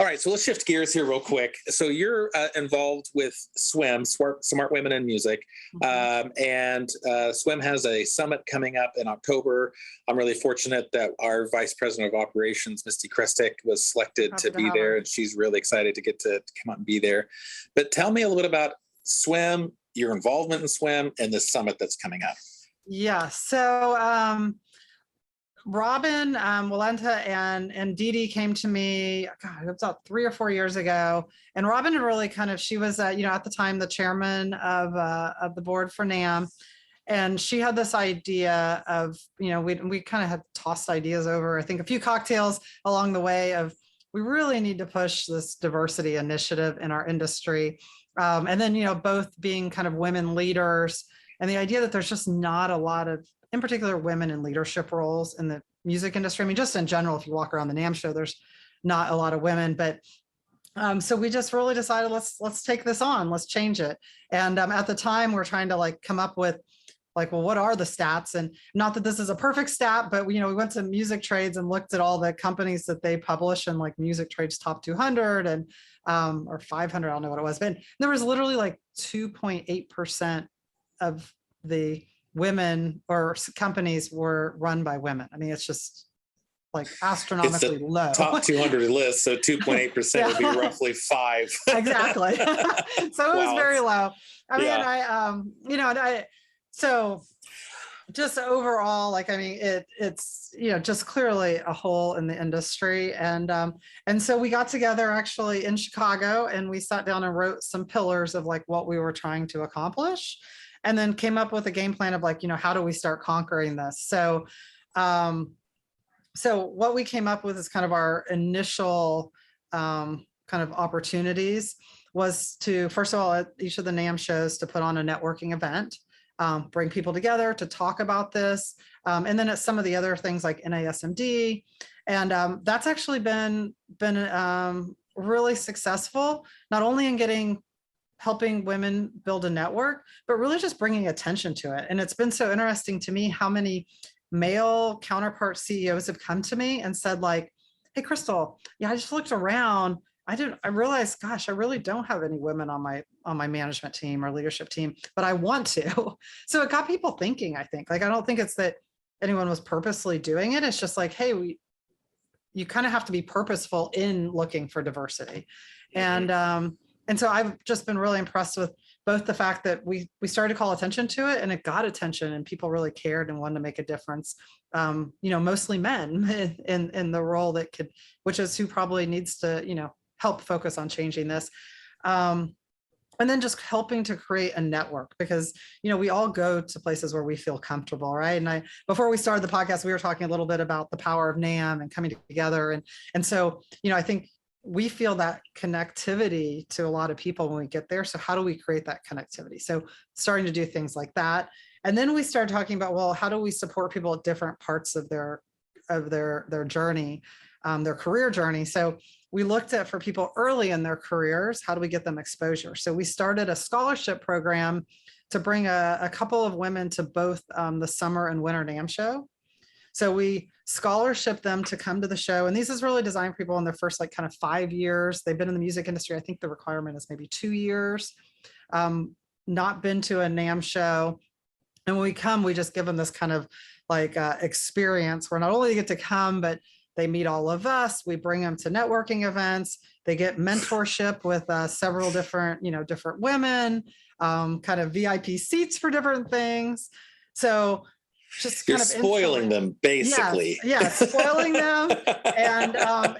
All right, so let's shift gears here real quick. So you're involved with SWIM, Smart Women in Music, and SWIM has a summit coming up in October. I'm really fortunate that our Vice President of Operations, Misty Krestik, was selected to be there, and she's really excited to get to come out and be there. But tell me a little bit about SWIM, your involvement in SWIM, and this summit that's coming up. Yeah, so Robin Walenta and Dee Dee came to me, God, it was about 3 or 4 years ago. And Robin had really she was, at the time, the chairman of the board for NAMM. And she had this idea of, we kind of had tossed ideas over, I think, a few cocktails along the way of, we really need to push this diversity initiative in our industry. And then, both being kind of women leaders, and the idea that there's just not a lot of, in particular, women in leadership roles in the music industry. I mean, just in general, if you walk around the NAMM show, there's not a lot of women, but so we just really decided, let's take this on, let's change it. And at the time, we're trying to come up with well, what are the stats? And not that this is a perfect stat, but we went to Music Trades and looked at all the companies that they publish in Music Trades top 200 and or 500, I don't know what it was, but there was literally 2.8% of the women or companies were run by women. I mean, it's just astronomically low. Top 200 list, so 2.8% would be roughly 5. Exactly. So it was very low. I mean, so just overall, it's just clearly a hole in the industry, and so we got together actually in Chicago, and we sat down and wrote some pillars of what we were trying to accomplish, and then came up with a game plan of how do we start conquering this? So what we came up with is kind of our initial kind of opportunities was to, first of all, at each of the NAMM shows, to put on a networking event, bring people together to talk about this. And then at some of the other things like NASMD. And that's actually been really successful, not only in helping women build a network, but really just bringing attention to it. And it's been so interesting to me how many male counterpart CEOs have come to me and said hey, Crystal, I just looked around. I realized, gosh, I really don't have any women on my management team or leadership team, but I want to. So it got people thinking, I think. I don't think it's that anyone was purposely doing it. It's just hey, you kind of have to be purposeful in looking for diversity. And so I've just been really impressed with both the fact that we started to call attention to it, and it got attention, and people really cared and wanted to make a difference. Mostly men in the role which is who probably needs to, help focus on changing this. And then just helping to create a network, because, we all go to places where we feel comfortable, right? And before we started the podcast, we were talking a little bit about the power of NAMM and coming together. And so, I think we feel that connectivity to a lot of people when we get there. So how do we create that connectivity? So starting to do things like that. And then we started talking about, well, how do we support people at different parts of their journey, their career journey? So we looked at, for people early in their careers, how do we get them exposure? So we started a scholarship program to bring a couple of women to both the summer and winter NAMM show. So we scholarship them to come to the show. And these is really designed for people in their first kind of 5 years. They've been in the music industry. I think the requirement is maybe 2 years, not been to a NAMM show. And when we come, we just give them this kind of experience where not only they get to come, but they meet all of us. We bring them to networking events. They get mentorship with several different women, kind of VIP seats for different things. So just You're kind of spoiling them, basically. Yes, spoiling them and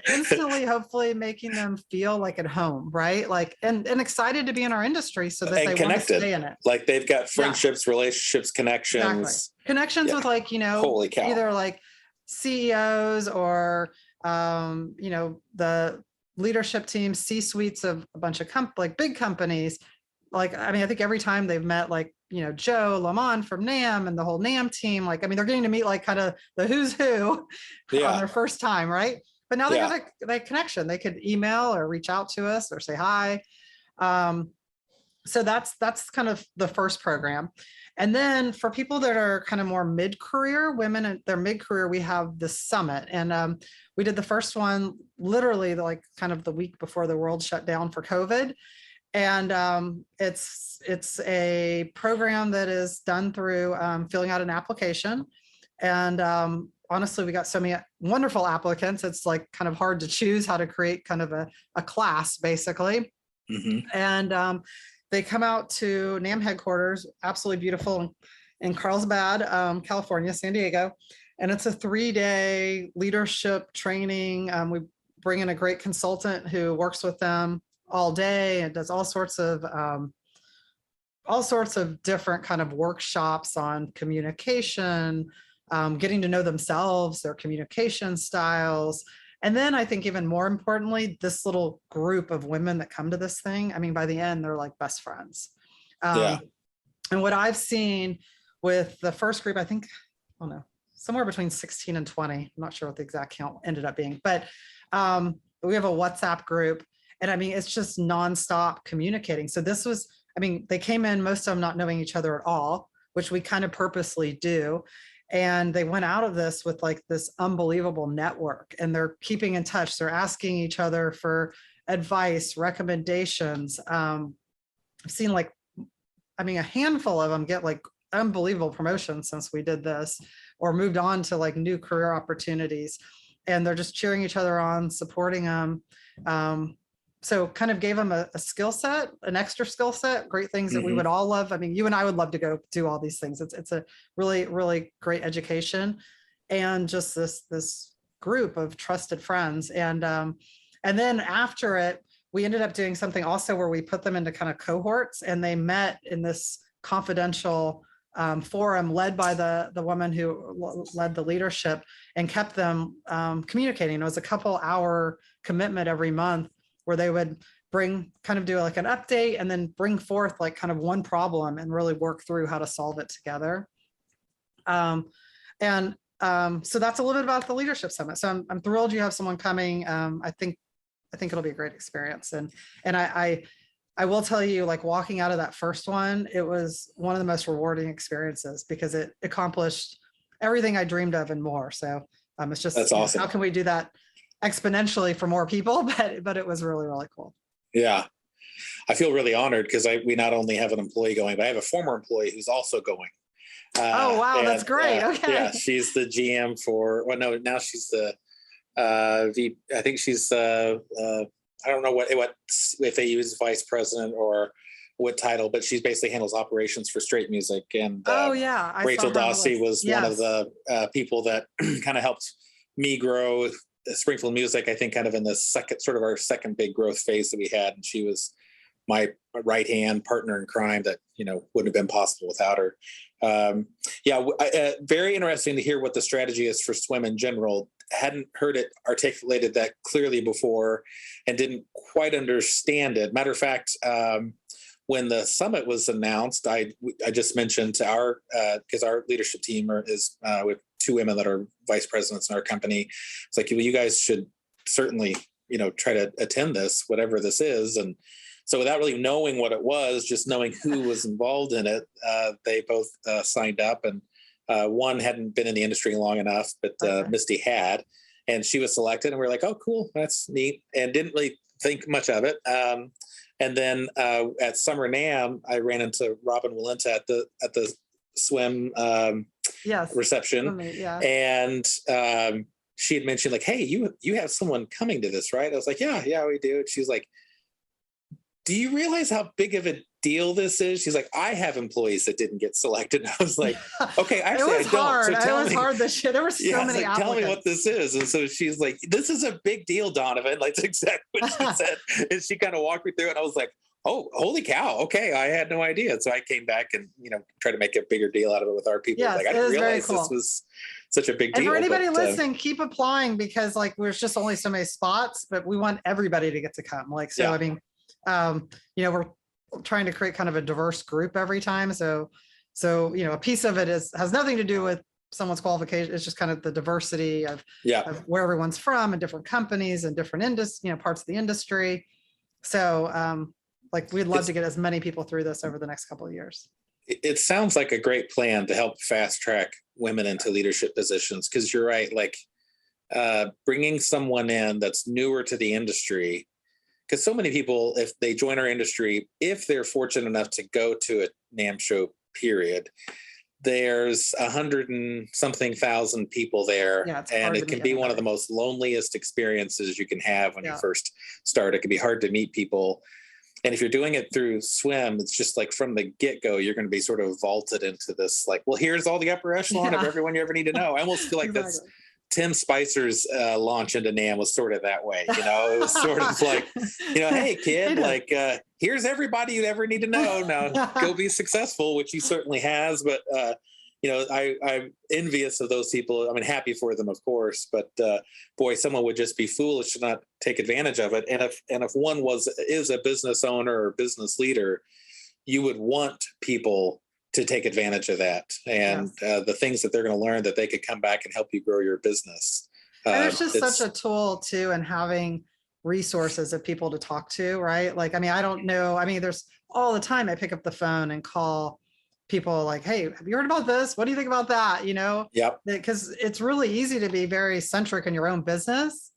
instantly, hopefully, making them feel like at home, right? And excited to be in our industry, so that they want to stay in it. They've got friendships, relationships, connections. Exactly. Connections with Holy cow. either CEOs or the leadership team, C-suites of a bunch of big companies. I think every time they've met Joe Lamont from NAMM and the whole NAMM team, they're getting to meet kind of the who's who on their first time, right? But now they have that connection. They could email or reach out to us or say hi. So that's kind of the first program. And then for people that are kind of more mid-career, women at their mid-career, we have the summit. And we did the first one literally like kind of the week before the world shut down for COVID. And it's a program that is done through filling out an application. And honestly, we got so many wonderful applicants. It's like kind of hard to choose how to create kind of a class, basically. Mm-hmm. And they come out to NAMM headquarters, absolutely beautiful in Carlsbad, California, San Diego. And it's a 3-day leadership training. We bring in a great consultant who works with them all day and does all sorts of different kind of workshops on communication, getting to know themselves, their communication styles. And then I think even more importantly, this little group of women that come to this thing, I mean, by the end, they're like best friends. Yeah. And what I've seen with the first group, I think, I don't know, somewhere between 16 and 20, I'm not sure what the exact count ended up being, but we have a WhatsApp group. And I mean, it's just nonstop communicating. So this was, I mean, they came in, most of them not knowing each other at all, which we kind of purposely do. And they went out of this with like this unbelievable network, and they're keeping in touch. They're asking each other for advice, recommendations. I've seen like, I mean, a handful of them get like unbelievable promotions since we did this, or moved on to like new career opportunities. And they're just cheering each other on, supporting them. So kind of gave them a skill set, an extra skill set, great things that we would all love. I mean, you and I would love to go do all these things. It's a really, really great education, and just this group of trusted friends. And then after it, we ended up doing something also where we put them into kind of cohorts, and they met in this confidential forum led by the woman who led the leadership, and kept them communicating. It was a couple hour commitment every month, where they would do like an update and then bring forth like kind of one problem and really work through how to solve it together. So that's a little bit about the leadership summit. So I'm thrilled you have someone coming. I think it'll be a great experience. And I will tell you, like walking out of that first one, it was one of the most rewarding experiences, because it accomplished everything I dreamed of and more. So it's just, that's awesome. How can we do that exponentially for more people? But it was really, really cool. Yeah. I feel really honored, because we not only have an employee going, but I have a former employee who's also going. Oh, wow. That's great. Okay. Yeah. She's the GM for, well, no, now she's the I think she's, I don't know what if they use vice president or what title, but she basically handles operations for Straight Music. And Rachel Dossie was one of the people that kind of helped me grow Springfield Music, I think, kind of in the our second big growth phase that we had. And she was my right hand partner in crime that, wouldn't have been possible without her. Very interesting to hear what the strategy is for swim in general. Hadn't heard it articulated that clearly before, and didn't quite understand it. Matter of fact, when the summit was announced, I just mentioned to because our leadership team is with 2 women that are vice presidents in our company. It's like, well, you guys should certainly, try to attend this, whatever this is. And so without really knowing what it was, just knowing who was involved in it, they both signed up. And one hadn't been in the industry long enough, but Misty had, and she was selected. And we were like, oh, cool, that's neat. And didn't really think much of it. And then at Summer NAMM, I ran into Robin Walenta at the swim reception. And she had mentioned like, hey, you have someone coming to this, right? I was like, yeah, we do. And she's like, do you realize how big of a deal this is? She's like, I have employees that didn't get selected. And I was like, okay, actually, it was hard. So tell me, hard this shit. There were so many applicants. Tell me what this is. And so she's like, this is a big deal, Donovan. Like, that's exactly what she said. And she kind of walked me through it. I was like, oh, holy cow. Okay. I had no idea. So I came back and, tried to make a bigger deal out of it with our people. Yes, like, I didn't realize this was such a big deal. And for anybody listening, keep applying, because like, there's just only so many spots, but we want everybody to get to come. Like, so, I mean, we're trying to create kind of a diverse group every time. So, a piece of it has nothing to do with someone's qualification. It's just kind of the diversity of where everyone's from, and different companies and different parts of the industry. So, Like we'd love to get as many people through this over the next couple of years. It sounds like a great plan to help fast track women into leadership positions. Cause you're right. Like bringing someone in that's newer to the industry, because so many people, if they join our industry, if they're fortunate enough to go to a NAMM show period, there's 100 and something thousand people there. Yeah, it's and hard it to can meet be one of the everybody. most loneliest experiences you can have when you Yeah. first start. It can be hard to meet people. And if you're doing it through swim, it's just like from the get-go, you're going to be sort of vaulted into this, like, well, here's all the upper echelon of Yeah. everyone you ever need to know. I almost feel like that's Exactly. Tim Spicer's launch into NAMM was sort of that way. You know, it was sort of like, you know, hey kid, like here's everybody you ever need to know. Now go be successful, which he certainly has. But you know, I'm envious of those people. I mean, happy for them, of course. But boy, someone would just be foolish to not take advantage of it. And if one is a business owner or business leader, you would want people to take advantage of that and the things that they're going to learn that they could come back and help you grow your business. And it's just such a tool too, and having resources of people to talk to, right? Like, I mean, I don't know. I mean, there's all the time I pick up the phone and call people like, hey, have you heard about this? What do you think about that? You know, Yep. Because it's really easy to be very centric in your own business,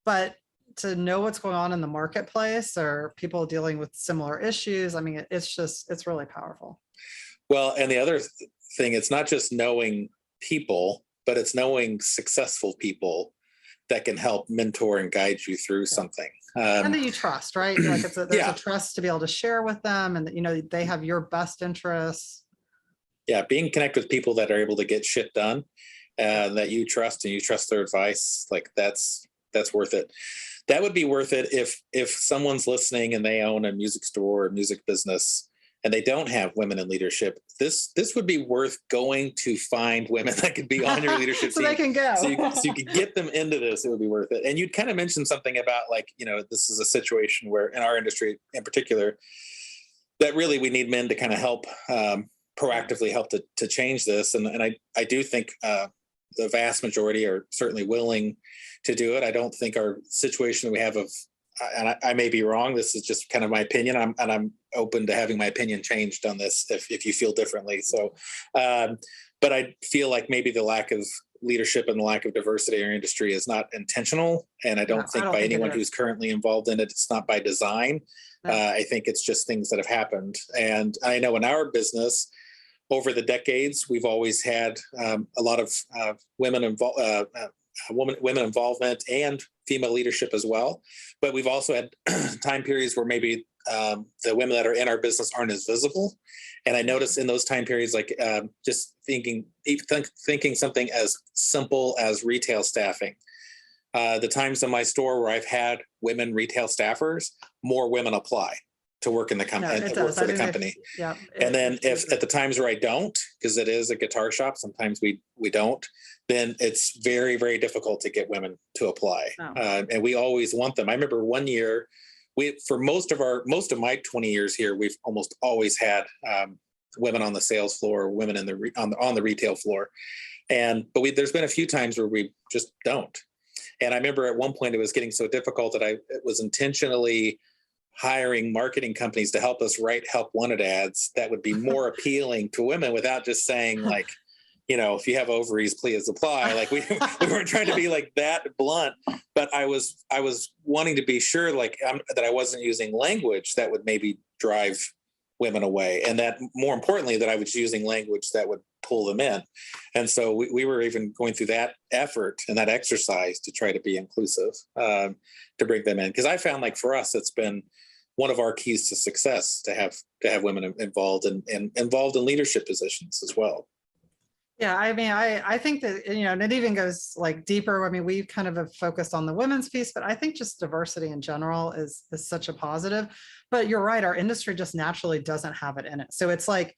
but to know what's going on in the marketplace or people dealing with similar issues, I mean, it's really powerful. Well, and the other thing, it's not just knowing people, but it's knowing successful people that can help mentor and guide you through something. And that you trust, right? Like there's a trust to be able to share with them, and that, you know, they have your best interests. Yeah, being connected with people that are able to get shit done, that you trust and you trust their advice, like that's worth it. That would be worth it if someone's listening and they own a music store or music business and they don't have women in leadership. This would be worth going to find women that could be on your leadership so team. they can go. so you could get them into this. It would be worth it. And you'd kind of mentioned something about, like, you know, this is a situation where in our industry in particular, that really we need men to kind of help proactively help to change this. And I do think the vast majority are certainly willing to do it. I don't think our situation that we have and I may be wrong. This is just kind of my opinion. I'm open to having my opinion changed on this if you feel differently. So, but I feel like maybe the lack of leadership and the lack of diversity in our industry is not intentional. And I don't think by anyone who's currently involved in it, it's not by design. No. I think it's just things that have happened. And I know in our business, over the decades, we've always had a lot of women involvement and female leadership as well. But we've also had time periods where maybe the women that are in our business aren't as visible. And I noticed in those time periods, like just thinking something as simple as retail staffing. The times in my store where I've had women retail staffers, more women apply to work in the company and work for the company. And then if at the times where I don't, because it is a guitar shop, sometimes we don't, then it's very, very difficult to get women to apply. And we always want them. I remember one year, for most of my 20 years here, we've almost always had women on the sales floor, women on the retail floor. But there's been a few times where we just don't. And I remember at one point it was getting so difficult that I was intentionally hiring marketing companies to help us write help wanted ads that would be more appealing to women without just saying, like, you know, if you have ovaries, please apply. Like we weren't trying to be like that blunt, but I was wanting to be sure, like, that I wasn't using language that would maybe drive women away, and that more importantly, that I was using language that would pull them in. And so we were even going through that effort and that exercise to try to be inclusive, to bring them in. Because I found, like, for us, it's been one of our keys to success to have women involved in leadership positions as well. Yeah, I mean, I think that, you know, and it even goes like deeper. I mean, we kind of have focused on the women's piece, but I think just diversity in general is such a positive. But you're right, our industry just naturally doesn't have it in it. So it's like,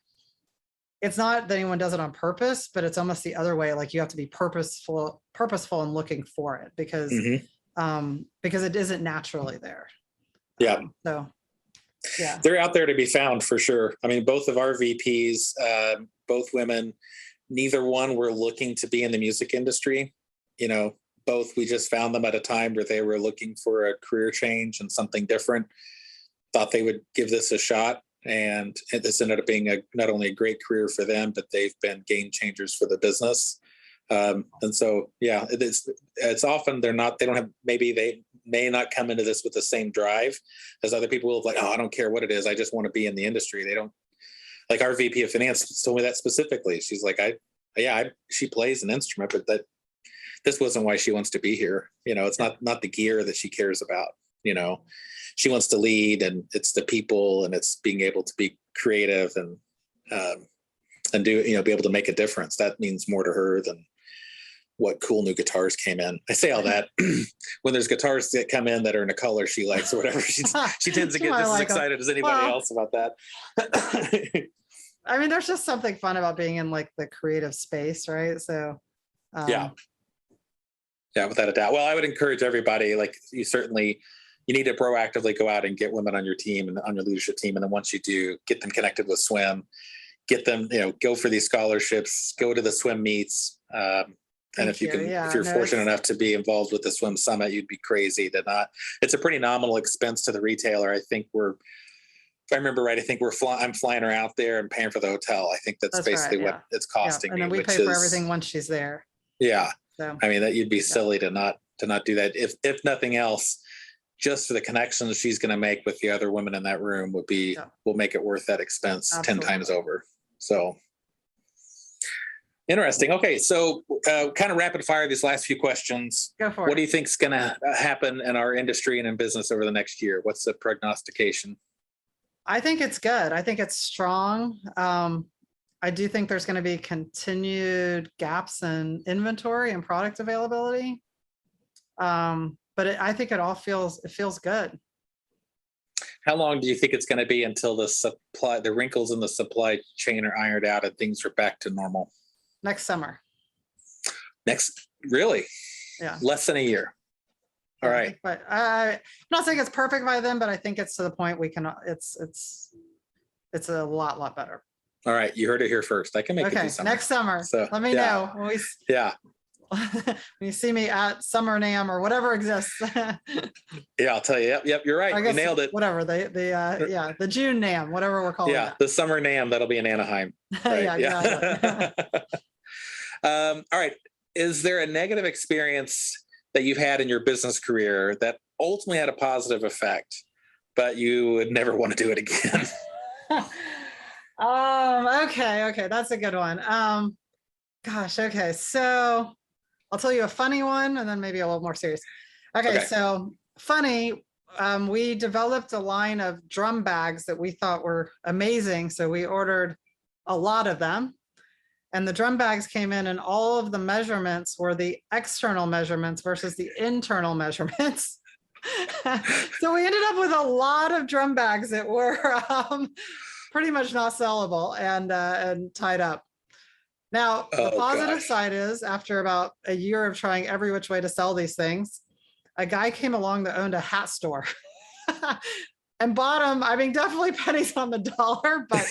it's not that anyone does it on purpose, but it's almost the other way. Like you have to be purposeful in looking for it because it isn't naturally there. Yeah. So yeah, they're out there to be found for sure. I mean, both of our VPs, both women. Neither one were looking to be in the music industry. You know, both, we just found them at a time where they were looking for a career change and something different. thought they would give this a shot. And this ended up being not only a great career for them, but they've been game changers for the business. And so, yeah, it's often they don't have, maybe they may not come into this with the same drive as other people like, oh, I don't care what it is. I just want to be in the industry. They don't, like our VP of finance told me that specifically. She's like, she plays an instrument, but this wasn't why she wants to be here. It's not the gear that she cares about. She wants to lead, and it's the people, and it's being able to be creative and do, be able to make a difference. That means more to her than what cool new guitars came in. I say all that when there's guitars that come in that are in a color she likes or whatever, she tends to get just as excited as anybody else about that. I mean, there's just something fun about being in like the creative space, right? So yeah, without a doubt. Well, I would encourage everybody, like you need to proactively go out and get women on your team and on your leadership team. And then once you do, get them connected with swim, get them, go for these scholarships, go to the swim meets. And if you're fortunate enough to be involved with the swim summit, you'd be crazy to not. It's a pretty nominal expense to the retailer. I think if I remember right, I think I'm flying her out there and paying for the hotel. I think that's basically what it's costing me. And then we pay for everything once she's there. Yeah. So, I mean, that you'd be silly to not do that. If nothing else, just for the connections she's going to make with the other women in that room will make it worth that expense. Absolutely. 10 times over. So interesting. Okay. So kind of rapid fire these last few questions. Go for it. What do you think is going to happen in our industry and in business over the next year? What's the prognostication? I think it's good. I think it's strong. I do think there's going to be continued gaps in inventory and product availability. But I think it feels good. How long do you think it's going to be until the wrinkles in the supply chain are ironed out and things are back to normal? Next summer. Really? Yeah. Less than a year. All right. But I'm not saying it's perfect by then, but I think it's to the point we can. It's a lot better. All right, you heard it here first. I can make it this summer. Next summer. So let me know. When you see me at Summer NAM or whatever exists. Yeah, I'll tell you. Yep, you're right. You nailed it. Whatever the June NAM, whatever we're calling it. The Summer NAM, that'll be in Anaheim. Right? Exactly. All right. Is there a negative experience that you've had in your business career that ultimately had a positive effect, but you would never want to do it again? Okay, that's a good one. Gosh, okay, so I'll tell you a funny one and then maybe a little more serious. Okay. So funny, we developed a line of drum bags that we thought were amazing. So we ordered a lot of them, and the drum bags came in and all of the measurements were the external measurements versus the internal measurements. So we ended up with a lot of drum bags that were pretty much not sellable and tied up. Now, the positive side is, after about a year of trying every which way to sell these things, a guy came along that owned a hat store and bought them. I mean, definitely pennies on the dollar, but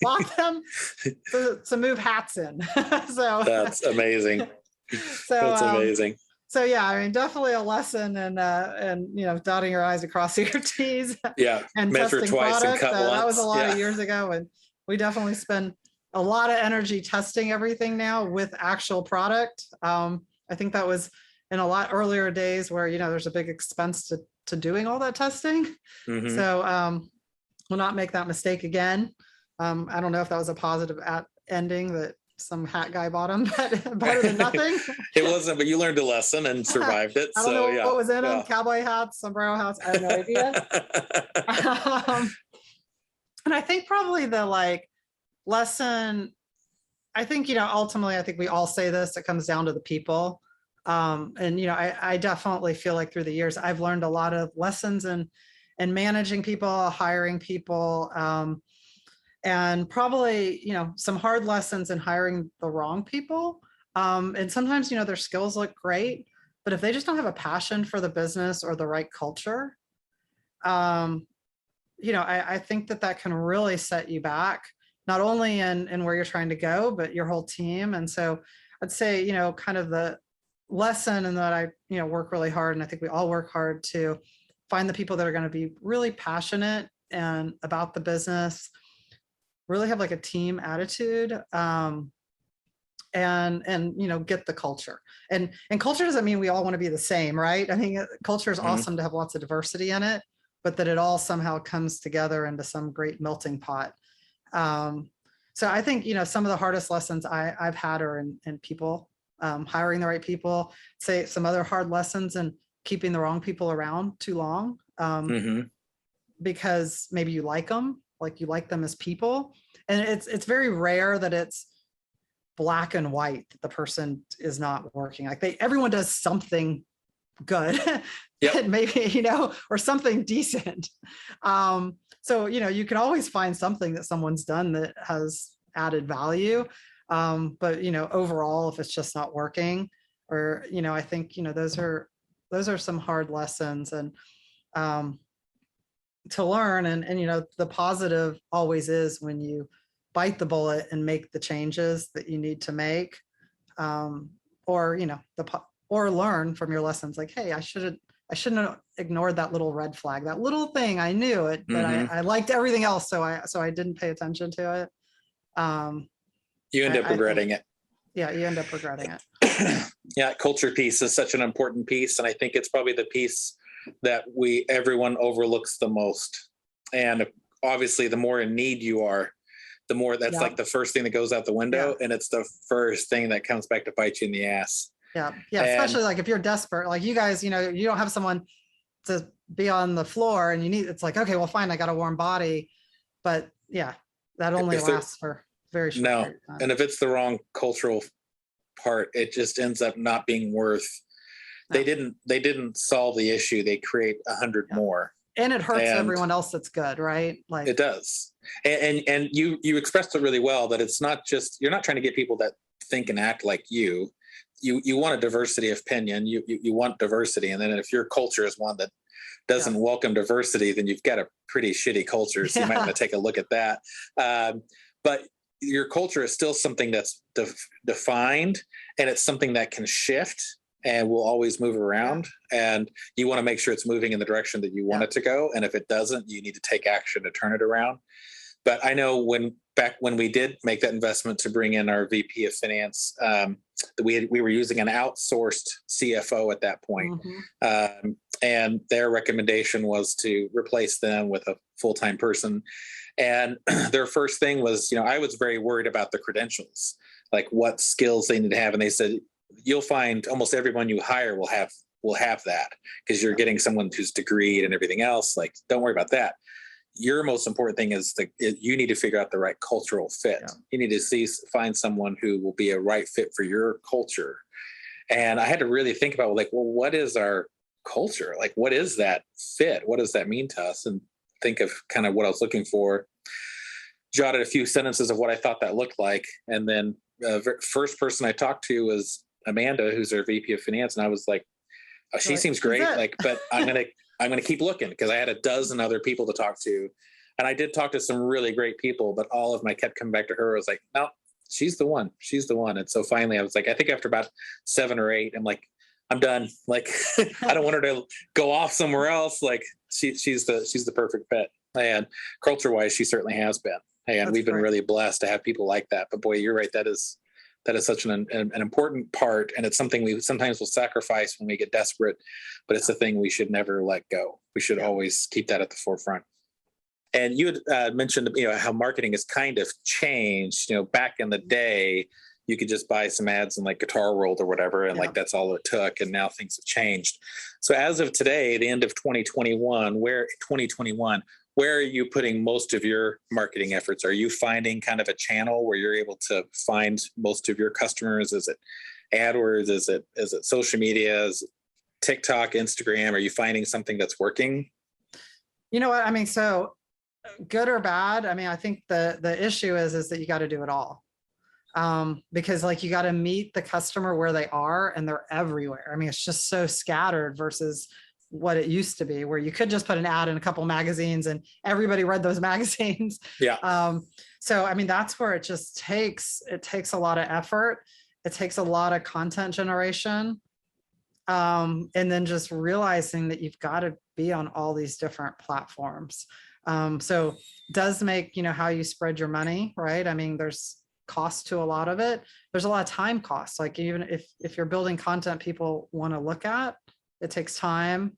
bought them to move hats in. So that's amazing. That's amazing. So yeah, I mean, definitely a lesson and dotting your I's and crossing your T's. Yeah, and measure testing twice product. and cut once. That was a lot of years ago, and we definitely spend a lot of energy testing everything now with actual product. I think that was in a lot earlier days where there's a big expense to doing all that testing. Mm-hmm. So we'll not make that mistake again. I don't know if that was a positive ending that some hat guy bought them, but better than nothing. It wasn't, but you learned a lesson and survived it. I don't know what was in them. Cowboy hats, sombrero hats. I have no idea. And I think probably the lesson, I think, ultimately, I think we all say this, it comes down to the people. I definitely feel like through the years, I've learned a lot of lessons in managing people, hiring people, and probably, some hard lessons in hiring the wrong people. And sometimes, their skills look great, but if they just don't have a passion for the business or the right culture, I think that can really set you back, not only in where you're trying to go, but your whole team. And so I'd say, kind of the lesson, and that I, work really hard, and I think we all work hard to find the people that are going to be really passionate and about the business, really have like a team attitude, and get the culture. And culture doesn't mean we all want to be the same, right? I mean, culture is awesome to have lots of diversity in it, but that it all somehow comes together into some great melting pot. So I think, some of the hardest lessons I've had are in people, hiring the right people. Say some other hard lessons and keeping the wrong people around too long, because maybe you like them as people. And it's very rare that it's black and white, that the person is not working. Like everyone does something good, Yep. maybe, or something decent. So, you can always find something that someone's done that has added value. But, overall, if it's just not working, or, I think, those are some hard lessons, and to learn. And, the positive always is when you bite the bullet and make the changes that you need to make, or learn from your lessons. Like, hey, I shouldn't have ignored that little red flag, that little thing. I knew it, but I liked everything else, so I didn't pay attention to it. You end up regretting it. Yeah, you end up regretting it. Yeah, culture piece is such an important piece, and I think it's probably the piece that everyone overlooks the most. And obviously, the more in need you are, the more that's like the first thing that goes out the window, and it's the first thing that comes back to bite you in the ass. Yeah. Especially like if you're desperate, like you guys, you don't have someone to be on the floor, and it's like, okay, well, fine, I got a warm body, but that only lasts for very short period of time. And if it's the wrong cultural part, it just ends up not being worth. They didn't solve the issue. They create 100 more. And it hurts everyone else that's good, right? Like it does. And you expressed it really well, that it's not just, you're not trying to get people that think and act like you. You want a diversity of opinion. You want diversity. And then if your culture is one that doesn't welcome diversity, then you've got a pretty shitty culture. So you might want to take a look at that. But your culture is still something that's defined, and it's something that can shift and will always move around. And you want to make sure it's moving in the direction that you want it to go. And if it doesn't, you need to take action to turn it around. But I know back when we did make that investment to bring in our VP of finance, we were using an outsourced CFO at that point. And their recommendation was to replace them with a full-time person. And their first thing was, I was very worried about the credentials, like what skills they need to have. And they said, you'll find almost everyone you hire will have that, because you're getting someone who's degreed and everything else. Like, don't worry about that. Your most important thing is you need to figure out the right cultural fit. You need to find someone who will be a right fit for your culture. And I had to really think about, like, well, what is our culture? Like, what is that fit? What does that mean to us? And think of kind of what I was looking for, jotted a few sentences of what I thought that looked like. And then first person I talked to was Amanda, who's our VP of finance. And I was like, oh, she seems great. Like, but I'm going to keep looking, because I had a dozen other people to talk to. And I did talk to some really great people, but all of them, I kept coming back to her. I was like, no, she's the one. She's the one. And so finally I was like, I think after about 7 or 8, I'm like, I'm done. Like, I don't want her to go off somewhere else. Like, she's the perfect fit. And culture wise, she certainly has been. And we've been really blessed to have people like that. But boy, you're right. That is such an important part. And it's something we sometimes will sacrifice when we get desperate, but it's a thing we should never let go. We should always keep that at the forefront. And you had mentioned, how marketing has kind of changed. Back in the day, you could just buy some ads in like Guitar World or whatever, and like that's all it took. And now things have changed. So as of today, the end of 2021, where are you putting most of your marketing efforts? Are you finding kind of a channel where you're able to find most of your customers? Is it AdWords? Is it social media? Is it TikTok, Instagram? Are you finding something that's working? You know what? I mean, so good or bad. I mean, I think the issue is that you got to do it all. Because like you got to meet the customer where they are, and they're everywhere. I mean, it's just so scattered versus what it used to be, where you could just put an ad in a couple magazines and everybody read those magazines. So, I mean, that's where it takes a lot of effort. It takes a lot of content generation. And then just realizing that you've got to be on all these different platforms. So does make, how you spread your money, right? I mean, there's cost to a lot of it. There's a lot of time costs. Like even if you're building content people want to look at, it takes time.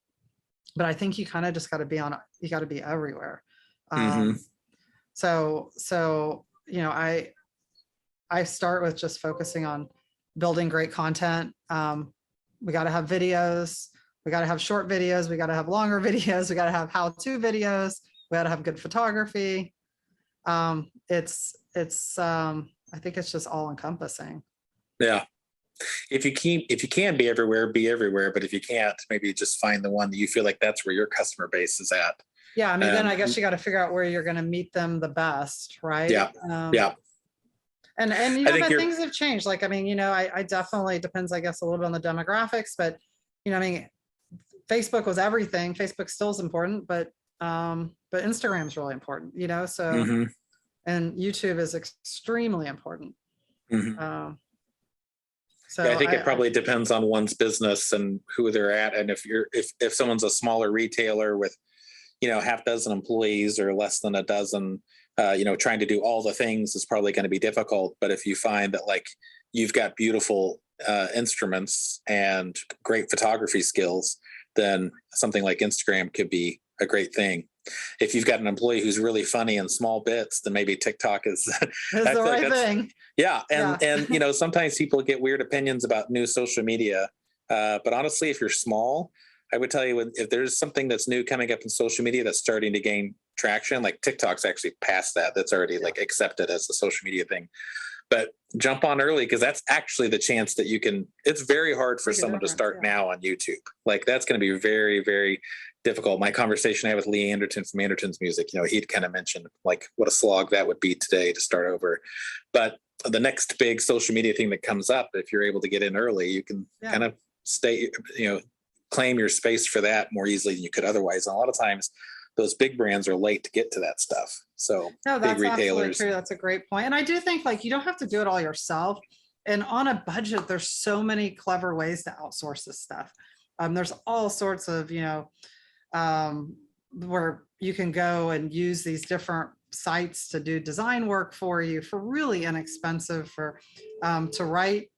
But I think you kind of just got to be you got to be everywhere. So, I start with just focusing on building great content. We got to have videos. We got to have short videos. We got to have longer videos. We got to have how-to videos. We got to have good photography. I think it's just all encompassing. Yeah. If you can be everywhere. But if you can't, maybe just find the one that you feel like that's where your customer base is at. Yeah. I mean, then I guess you got to figure out where you're going to meet them the best. Right. Yeah. Yeah. And but things have changed. Like, I mean, I definitely depends, I guess, a little bit on the demographics, but, I mean, Facebook was everything. Facebook still is important, but Instagram is really important, so, and YouTube is extremely important. So yeah, I think it probably depends on one's business and who they're at. And if someone's a smaller retailer with, half dozen employees or less than a dozen, trying to do all the things is probably going to be difficult. But if you find that like you've got beautiful instruments and great photography skills, then something like Instagram could be a great thing. If you've got an employee who's really funny in small bits, then maybe TikTok is the right thing. Yeah. And sometimes people get weird opinions about new social media. But honestly, if you're small, I would tell you if there's something that's new coming up in social media that's starting to gain traction, like TikTok's actually past that. That's already like accepted as a social media thing. But jump on early, because that's actually the chance that you can. It's very hard for someone to start now on YouTube. Like that's going to be very, very difficult. My conversation I had with Lee Anderton from Anderton's Music, he'd kind of mentioned like what a slog that would be today to start over. But the next big social media thing that comes up, if you're able to get in early, you can kind of stay, claim your space for that more easily than you could otherwise. And a lot of times those big brands are late to get to that stuff. So no, that's big retailers. True. That's a great point. And I do think like you don't have to do it all yourself. And on a budget, there's so many clever ways to outsource this stuff. There's all sorts of, where you can go and use these different sites to do design work for you for really inexpensive, to write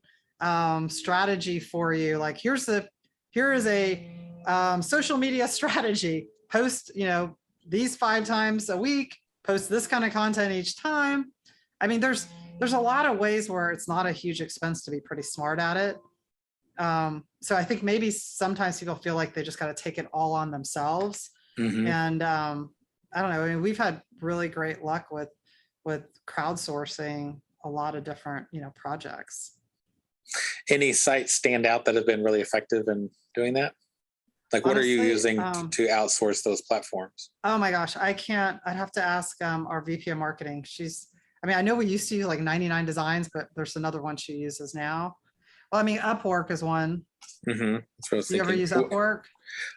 strategy for you. Like here is a social media strategy. Post, these 5 times a week, post this kind of content each time. I mean, there's a lot of ways where it's not a huge expense to be pretty smart at it. So I think maybe sometimes people feel like they just got to take it all on themselves. And I don't know. I mean, we've had really great luck with crowdsourcing a lot of different, projects. Any sites stand out that have been really effective in doing that? Like, what are you using to outsource those platforms? Oh my gosh, I can't. I'd have to ask our VP of marketing. I know we used to use like 99 Designs, but there's another one she uses now. Well, I mean, Upwork is one. That's what I was thinking. You ever use Upwork?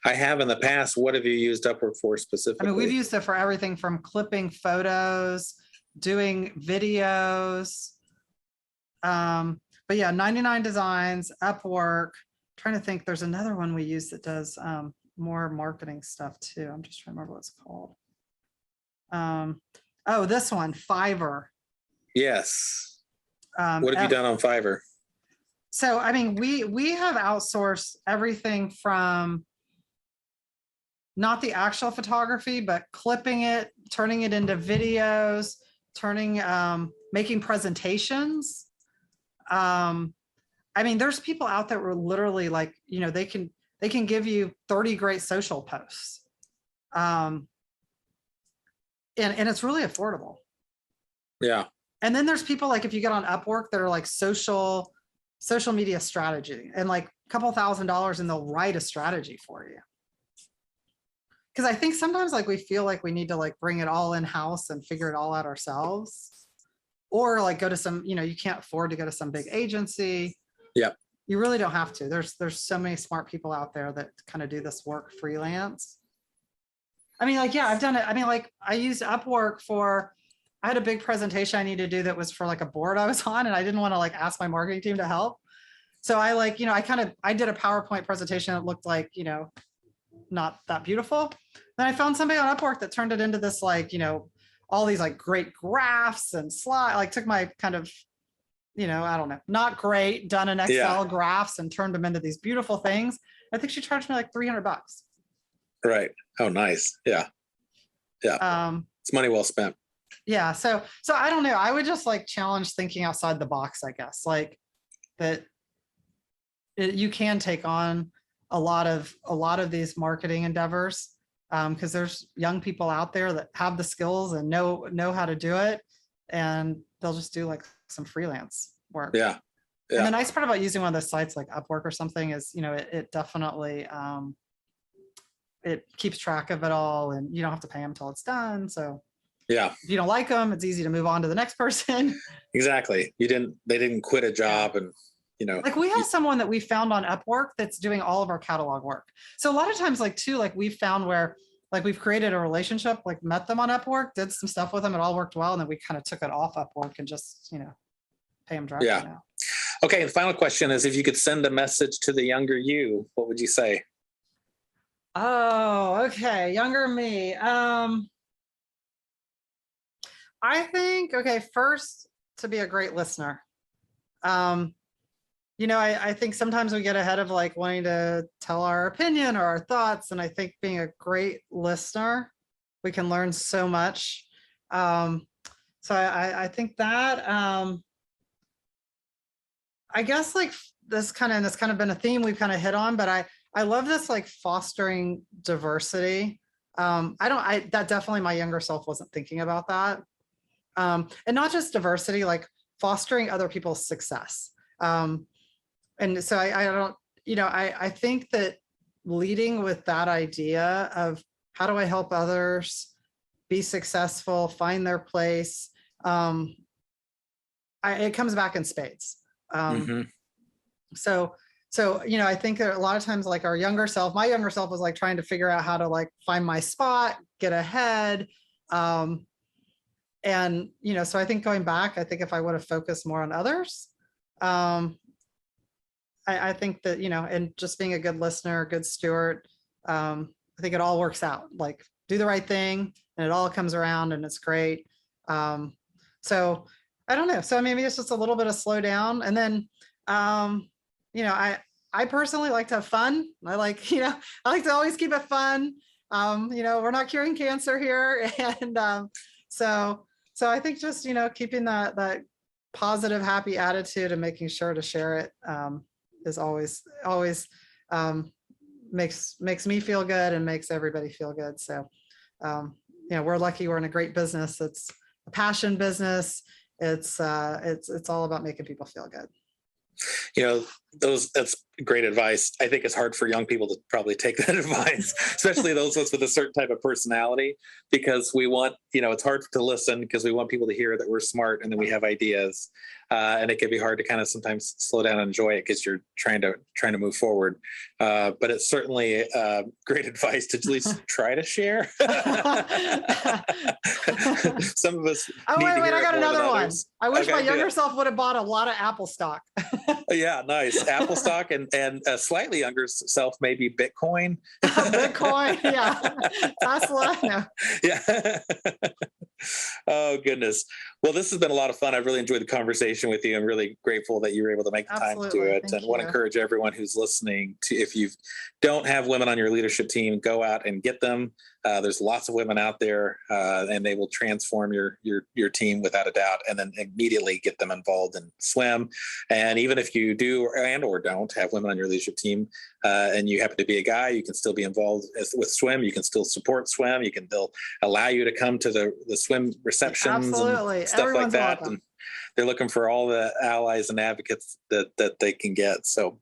I have in the past. What have you used Upwork for specifically? I mean, we've used it for everything from clipping photos, doing videos. But yeah, 99 Designs, Upwork. Trying to think, there's another one we use that does more marketing stuff too. I'm just trying to remember what it's called. This one, Fiverr. Yes. What have you done on Fiverr? So, I mean, we have outsourced everything from not the actual photography, but clipping it, turning it into videos, making presentations. I mean, there's people out there who are literally like, they can give you 30 great social posts. And it's really affordable. Yeah. And then there's people like, if you get on Upwork, that are like social media strategy and like a couple $1,000 and they'll write a strategy for you. Cause I think sometimes like we feel like we need to like bring it all in house and figure it all out ourselves, or like go to some, you can't afford to go to some big agency. Yeah. You really don't have to. There's so many smart people out there that kind of do this work freelance. I mean, like, yeah, I've done it. I mean, like I used Upwork I had a big presentation I needed to do that was for like a board I was on, and I didn't want to like ask my marketing team to help. So I like, I did a PowerPoint presentation that looked like, not that beautiful. Then I found somebody on Upwork that turned it into this, like, all these like great graphs and slide, like took my kind of, I don't know, not great, done in Excel graphs and turned them into these beautiful things. I think she charged me like $300. Right. Oh, nice. Yeah. It's money well spent. Yeah. So I don't know. I would just like challenge thinking outside the box, I guess, like that you can take on a lot of these marketing endeavors, because there's young people out there that have the skills and know how to do it, and they'll just do like some freelance work. Yeah. And the nice part about using one of those sites like Upwork or something is, it definitely, it keeps track of it all, and you don't have to pay them until it's done. So yeah, if you don't like them, it's easy to move on to the next person. Exactly. They didn't quit a job, and like we have someone that we found on Upwork that's doing all of our catalog work. So a lot of times, like we've found where like we've created a relationship, like met them on Upwork, did some stuff with them, it all worked well, and then we kind of took it off Upwork and just pay them directly now. Okay, the final question is, if you could send a message to the younger you, what would you say? Oh, okay, younger me. I think, first, to be a great listener. I think sometimes we get ahead of like wanting to tell our opinion or our thoughts. And I think being a great listener, we can learn so much. So I think that, I guess like this kind of been a theme we've kind of hit on, but I love this like fostering diversity. That definitely my younger self wasn't thinking about that. And not just diversity, like fostering other people's success. And so I think that leading with that idea of how do I help others be successful, find their place, it comes back in spades. So I think that a lot of times like my younger self was like trying to figure out how to like find my spot, get ahead. So I think going back, I think if I would have focused more on others, I think that, and just being a good listener, a good steward, I think it all works out. Like do the right thing and it all comes around and it's great. So I don't know. So maybe it's just a little bit of slow down. And then, I personally like to have fun. I like to always keep it fun. We're not curing cancer here. And so I think just, keeping that positive, happy attitude and making sure to share it is always makes me feel good and makes everybody feel good. So, we're lucky we're in a great business. It's a passion business. It's all about making people feel good. That's great advice. I think it's hard for young people to probably take that advice, especially those of us with a certain type of personality, because we want, it's hard to listen because we want people to hear that we're smart and then we have ideas. And it can be hard to kind of sometimes slow down and enjoy it because you're trying to move forward. But it's certainly great advice to at least try to share. Some of us. Oh, wait, I got another one. I wish my younger self would have bought a lot of Apple stock. Yeah, nice. Apple stock and a slightly younger self, maybe Bitcoin. Bitcoin, yeah. Tesla. No. Yeah. Oh, goodness. Well, this has been a lot of fun. I've really enjoyed the conversation with you. I'm really grateful that you were able to make the time to do it. And want to encourage everyone who's listening to, if you don't have women on your leadership team, go out and get them. There's lots of women out there, and they will transform your team without a doubt, and then immediately get them involved in swim. And even if you do or don't have women on your leadership team, and you happen to be a guy, you can still be involved with swim. You can still support swim. They'll allow you to come to the swim receptions. Absolutely. And stuff Everyone's like that. welcome. And they're looking for all the allies and advocates that they can get. So